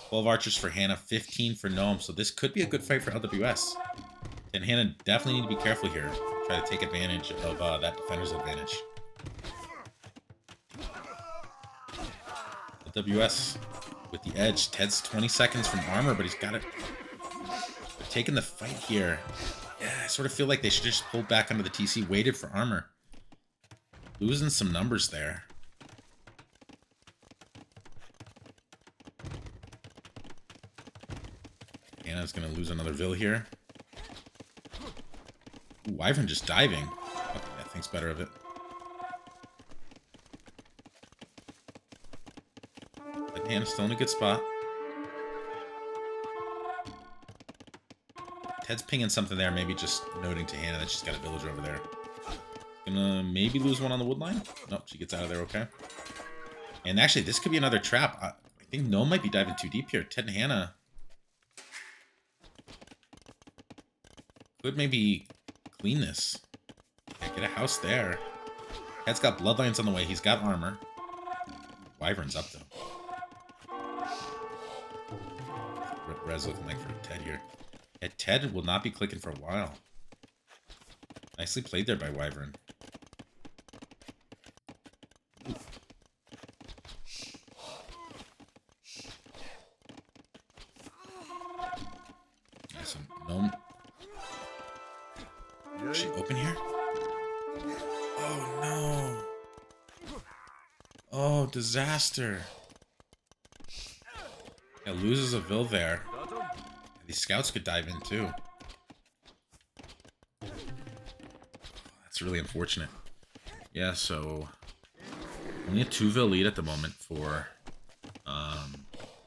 12 archers for Hannah. 15 for Gnome. So this could be a good fight for LWS. And Hannah definitely need to be careful here. Try to take advantage of that defender's advantage. LWS with the edge. Ted's 20 seconds from armor, but he's got it. They're taking the fight here. Yeah, I sort of feel like they should just pull back onto the TC, waited for armor. Losing some numbers there. Hannah's going to lose another Vil here. Ooh, Wyvern just diving. Okay, that thinks better of it. But Hannah's still in a good spot. Ted's pinging something there, maybe just noting to Hannah that she's got a villager over there. Gonna maybe lose one on the wood line. Nope, she gets out of there okay. And actually, this could be another trap. I think Gnome might be diving too deep here. Ted and Hannah could maybe clean this. Yeah, get a house there. Ted's got bloodlines on the way. He's got armor. Wyvern's up, though. Res looking like for Ted here. Yeah, Ted will not be clicking for a while. Nicely played there by Wyvern. Nice one. Gnome. Is she open here? Oh no. Oh, disaster. Yeah, loses a Vil there. These scouts could dive in too. That's really unfortunate. Yeah, so only a 2 Vil lead at the moment for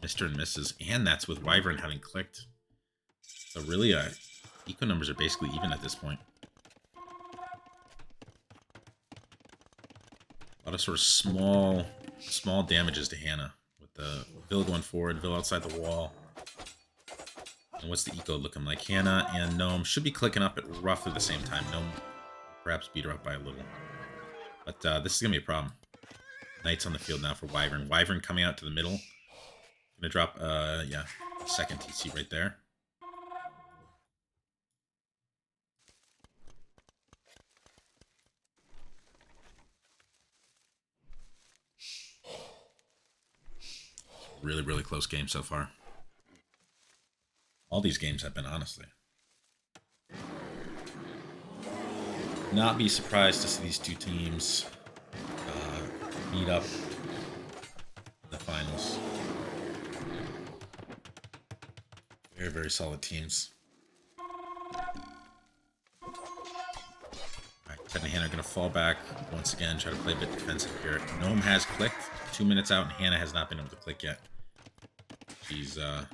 Mr&Mrs. And that's with Wyvern having clicked. So really, eco numbers are basically even at this point. A lot of sort of small damages to Hannah with the Vil going forward, Vil outside the wall. And what's the eco looking like? Hannah and Gnome should be clicking up at roughly the same time. Gnome perhaps beat her up by a little. But this is going to be a problem. Knights on the field now for Wyvern. Wyvern coming out to the middle. Going to drop, yeah, second TC right there. Really, really close game so far. All these games have been, honestly. Not be surprised to see these two teams meet up in the finals. Very, very solid teams. Alright, Ted and Hannah are going to fall back once again, try to play a bit defensive here. Gnome has clicked 2 minutes out, and Hannah has not been able to click yet. She's, yeah,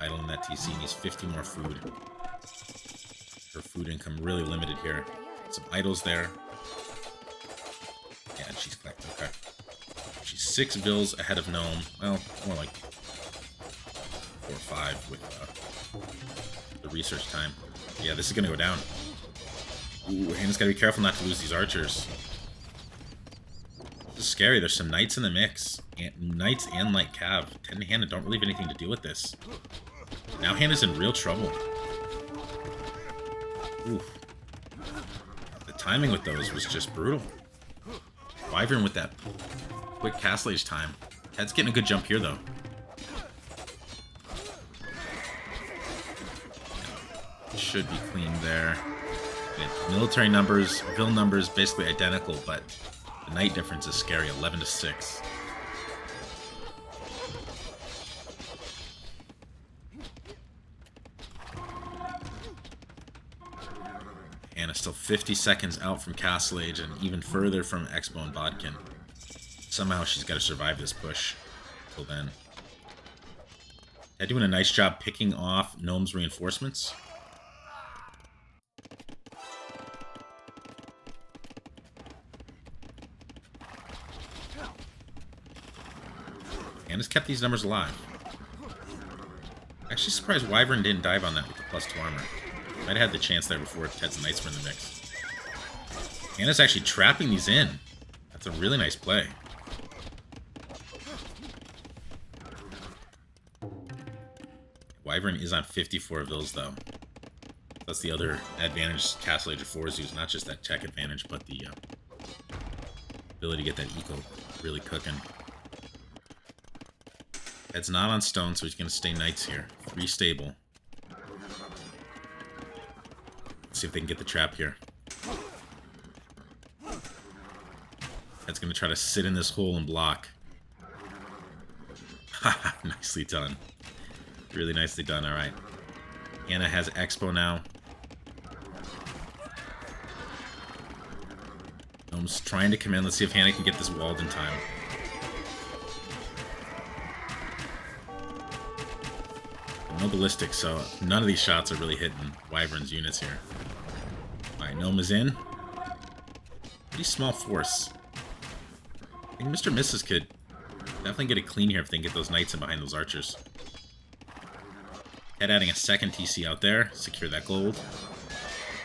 idling that TC, needs 50 more food. Her food income really limited here. Some idols there. Yeah, and she's clicked, okay. She's 6 Vils ahead of Gnome. Well, more like 4 or 5 with the research time. Yeah, this is going to go down. Ooh, Hannah's got to be careful not to lose these archers. This is scary. There's some knights in the mix. Knights and light cav. Ted and Hannah don't really have anything to do with this. Now Hannah's in real trouble. Oof. The timing with those was just brutal. Wyvern with that quick castle age time. Ted's getting a good jump here, though. Should be clean there. Military numbers, Vil numbers, basically identical, but the knight difference is scary, 11 to 6. Hannah still 50 seconds out from Castle Age and even further from Expo and Bodkin. Somehow she's got to survive this push until then. They're doing a nice job picking off Gnome's reinforcements. And has kept these numbers alive. Actually surprised Wyvern didn't dive on that with the +2 armor. Might have had the chance there before Ted's Knights were in the mix. Hannah's actually trapping these in. That's a really nice play. Wyvern is on 54 vills, though. That's the other advantage Castle Age of 4s use. Not just that check advantage, but the ability to get that eco really cooking. Ed's not on stone, so he's going to stay knights here. 3 stable. Let's see if they can get the trap here. Ed's going to try to sit in this hole and block. Haha, nicely done. Really nicely done, alright. Anna has Expo now. Gnome's trying to come in. Let's see if Hannah can get this walled in time. No ballistics, so none of these shots are really hitting Wyvern's units here. Alright, Gnome is in. Pretty small force. I think Mr&Mrs could definitely get it clean here if they can get those knights in behind those archers. Ted adding a second TC out there. Secure that gold.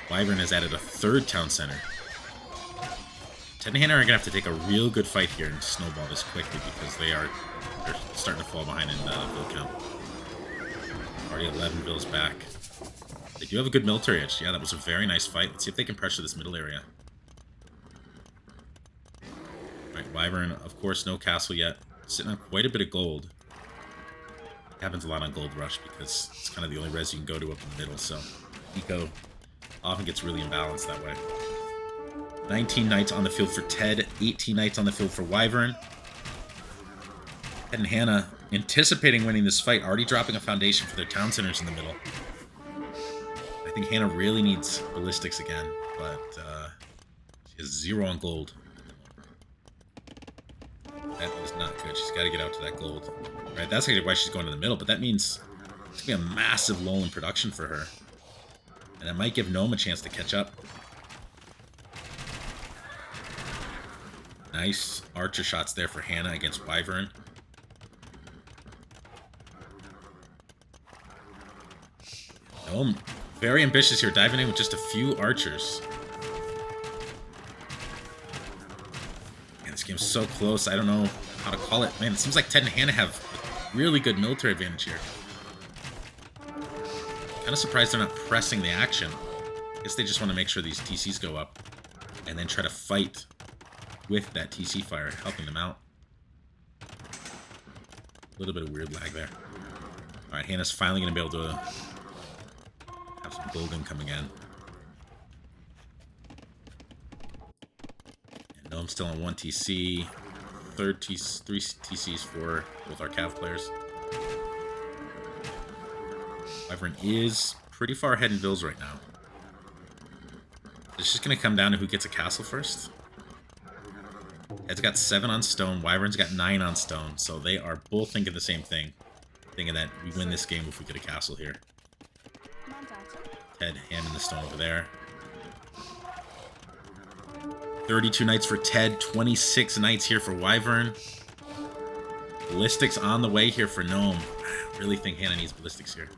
Wyvern has added a 3rd town center. Ted and Hannah are going to have to take a real good fight here and snowball this quickly because they're starting to fall behind in the bill count. Already 11 bills back. They do have a good military edge. Yeah, that was a very nice fight. Let's see if they can pressure this middle area. Alright, Wyvern, of course, no castle yet. Sitting on quite a bit of gold. Happens a lot on Gold Rush because it's kind of the only res you can go to up in the middle, so eco often gets really imbalanced that way. 19 knights on the field for Ted, 18 knights on the field for Wyvern. Ted and Hannah anticipating winning this fight, already dropping a foundation for their town centers in the middle. I think Hannah really needs ballistics again, but she has 0 on gold. That is not good. She's got to get out to that gold. Right, that's why she's going to the middle, but that means it's going to be a massive lull in production for her. And it might give Gnome a chance to catch up. Nice archer shots there for Hannah against Wyvern. Gnome, very ambitious here, diving in with just a few archers. Man, this game's so close, I don't know how to call it. Man, it seems like Ted and Hannah have really good military advantage here. Kind of surprised they're not pressing the action. I guess they just want to make sure these TCs go up and then try to fight with that TC fire, helping them out. A little bit of weird lag there. Alright, Hannah's finally going to be able to have some golden coming in. And Gnome's still on 1 TC. 3 TCs for both our Cav players. Wyvern is pretty far ahead in vills right now. It's just going to come down to who gets a castle first. Ed's got 7 on stone. Wyvern's got 9 on stone. So they are both thinking the same thing. Thinking that we win this game if we get a castle here. Ted handing the stone over there. 32 knights for Ted, 26 knights here for Wyvern. Ballistics on the way here for Gnome. I really think Hannah needs ballistics here.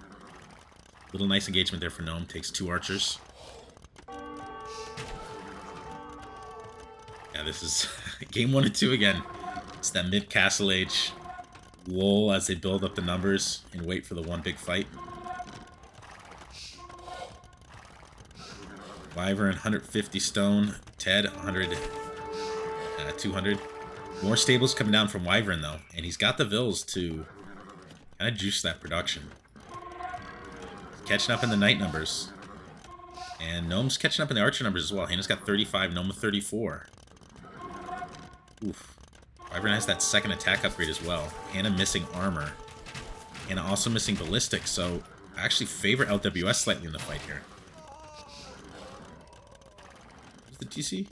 Little nice engagement there for Gnome. Takes 2 archers. Yeah, this is game 1 and 2 again. It's that mid-Castle Age lull as they build up the numbers and wait for the one big fight. Wyvern, 150 stone. Ted, 200. More stables coming down from Wyvern, though. And he's got the vills to kind of juice that production. Catching up in the knight numbers. And Gnome's catching up in the archer numbers as well. Hannah's got 35, Gnome with 34. Oof. Wyvern has that second attack upgrade as well. Hannah missing armor. Hannah also missing ballistics, so I actually favor LWS slightly in the fight here. Where's the TC?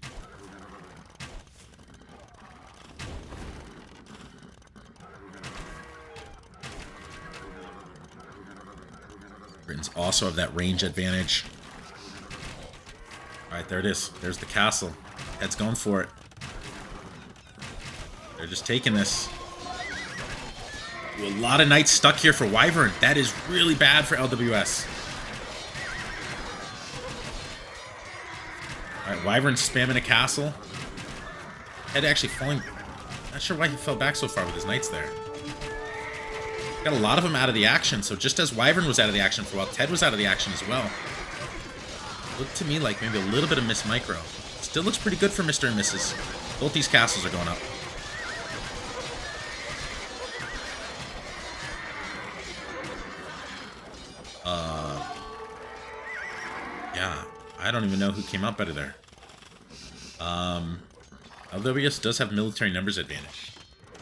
Britons also have that range advantage. Alright, there it is. There's the castle. Head's going for it. They're just taking this. Ooh, a lot of knights stuck here for Wyvern. That is really bad for LWS. Alright, Wyvern spamming a castle. Ted actually falling. Not sure why he fell back so far with his knights there. Got a lot of them out of the action, so just as Wyvern was out of the action for a while, Ted was out of the action as well. Looked to me like maybe a little bit of Miss Micro. Still looks pretty good for Mr. and Mrs. Both these castles are going up. Yeah, I don't even know who came out better there. LWS does have military numbers advantage.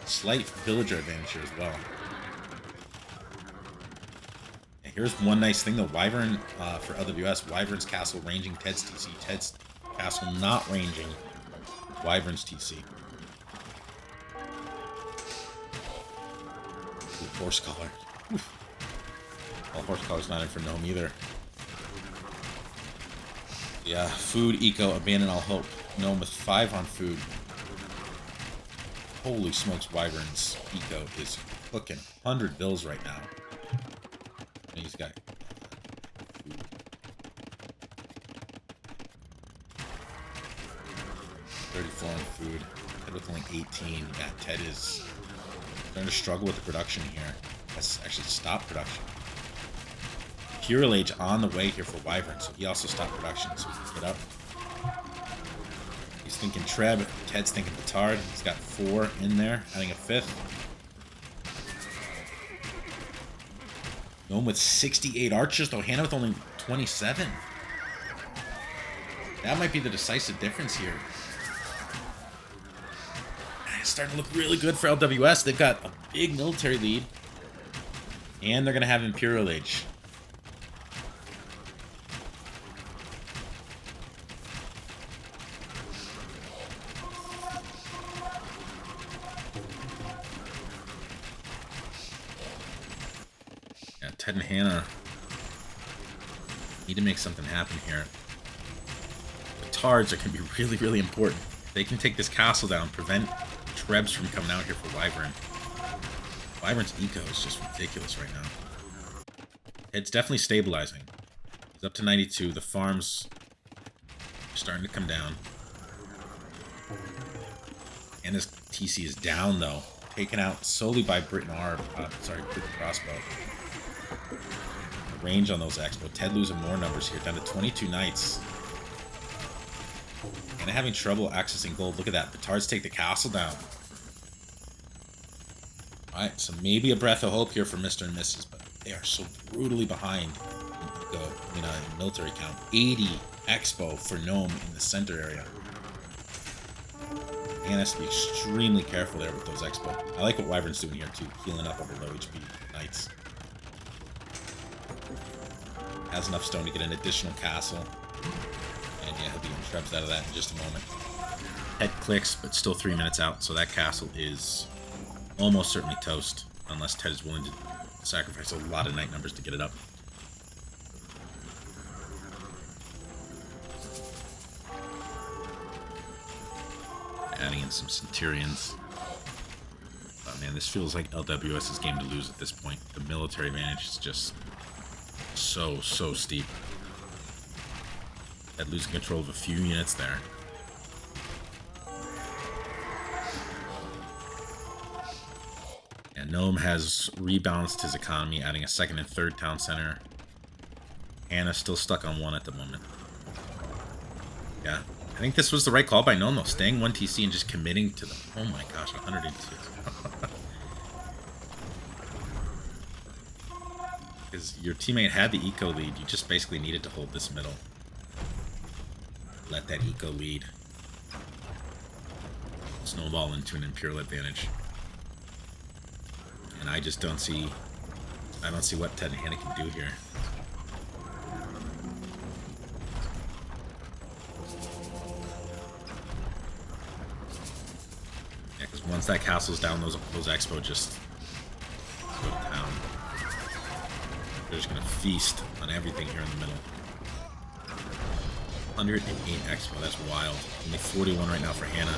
Slight villager advantage here as well. And here's one nice thing though. Wyvern, for LWS, Wyvern's castle ranging Ted's TC. Ted's castle not ranging Wyvern's TC. Ooh, horse collar. Well, horse collar's not in for Gnome either. Yeah, food, eco, abandon all hope. Gnome with 5 on food. Holy smokes, Wyvern's eco is cooking. 100 bills right now. And he's got food. 34 on food. Ted with only 18. Yeah, Ted is starting to struggle with the production here. Let's actually stop production. Pure Age on the way here for Wyvern, so he also stopped production, so he can get up. He's thinking Treb, Ted's thinking Petard. He's got 4 in there, adding a 5th. Gnome with 68 archers, though Hannah with only 27. That might be the decisive difference here. It's starting to look really good for LWS. They've got a big military lead, and they're going to have Imperial Age. Ted and Hannah need to make something happen here. The Tards are going to be really, really important. If they can take this castle down, prevent Trebs from coming out here for Wyvern. Wyvern's eco is just ridiculous right now. Ted's definitely stabilizing. He's up to 92. The farms are starting to come down. And his TC is down, though. Taken out solely by Britain Britain Crossbow. The range on those Expo. Ted losing more numbers here, down to 22 knights. And having trouble accessing gold. Look at that. Petards take the castle down. Alright, so maybe a breath of hope here for Mr. and Mrs., but they are so brutally behind in military count. 80 Expo for Gnome in the center area. And has to be extremely careful there with those Expo. I like what Wyvern's doing here too, healing up over low HP knights. Has enough stone to get an additional castle. And yeah, he'll be getting Trebs out of that in just a moment. Ted clicks, but still 3 minutes out, so that castle is almost certainly toast, unless Ted is willing to sacrifice a lot of knight numbers to get it up. Adding in some Centurions. Oh man, this feels like LWS's game to lose at this point. The military advantage is just so steep. Ted losing control of a few units there. And Gnome has rebalanced his economy, adding a 2nd and 3rd town center. Hannah's still stuck on 1 at the moment. Yeah, I think this was the right call by Gnome, though. Staying 1 TC and just committing to them. Oh my gosh, 102. Because your teammate had the eco lead, you just basically needed to hold this middle. Let that eco lead snowball into an Imperial advantage. And I just don't see... I don't see what Ted and Hannah can do here. Yeah, because once that castle's down, those Expo just go to town. They're just going to feast on everything here in the middle. 108 Expo, that's wild. Only 41 right now for Hannah.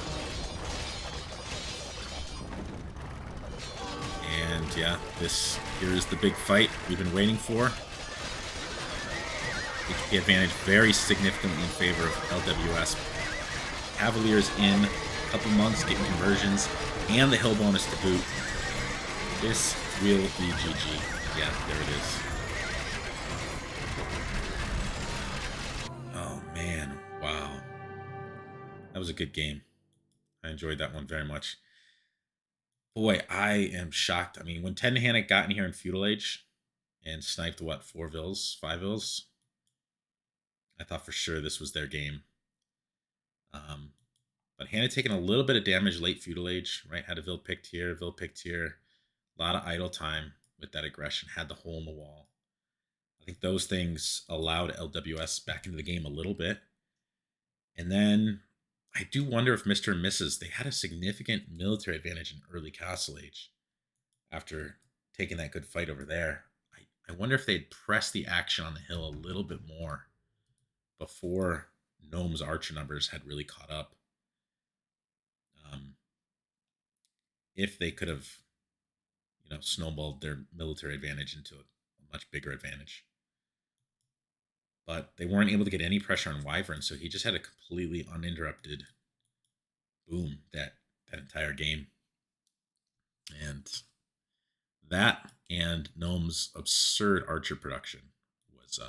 And yeah, here is the big fight we've been waiting for. The advantage very significantly in favor of LWS. Cavaliers in a couple months, getting conversions, and the hill bonus to boot. This will be GG. Yeah, there it is. Oh, man. Wow. That was a good game. I enjoyed that one very much. Boy, I am shocked. I mean, when Tenhannock got in here in Feudal Age and sniped, what, 4 Vills, 5 Vills? I thought for sure this was their game. But Hannah taking a little bit of damage late Feudal Age, right? Had a Vill picked here, Vill picked here. A lot of idle time with that aggression. Had the hole in the wall. I think those things allowed LWS back into the game a little bit. And then I do wonder if Mr&Mrs. They had a significant military advantage in early Castle Age after taking that good fight over there. I wonder if they'd press the action on the hill a little bit more before Gnome's archer numbers had really caught up. If they could have, snowballed their military advantage into a much bigger advantage. But they weren't able to get any pressure on Wyvern, so he just had a completely uninterrupted boom that entire game. And that and Gnome's absurd archer production was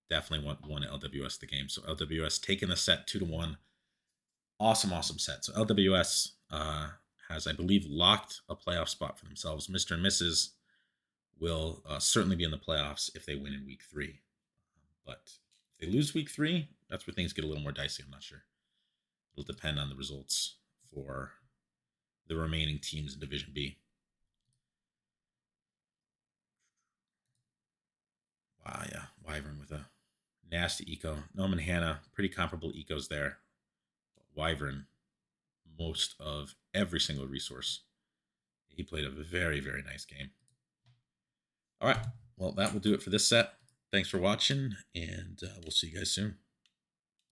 definitely won LWS the game. So LWS taking the set 2-1. Awesome set. So LWS has, I believe, locked a playoff spot for themselves. Mr&Mrs. will certainly be in the playoffs if they win in week 3. But if they lose week 3, that's where things get a little more dicey. I'm not sure. It'll depend on the results for the remaining teams in Division B. Wow, yeah. Wyvern with a nasty eco. Gnome and Hannah, pretty comparable ecos there. But Wyvern, most of every single resource. He played a very, very nice game. All right. Well, that will do it for this set. Thanks for watching, and we'll see you guys soon.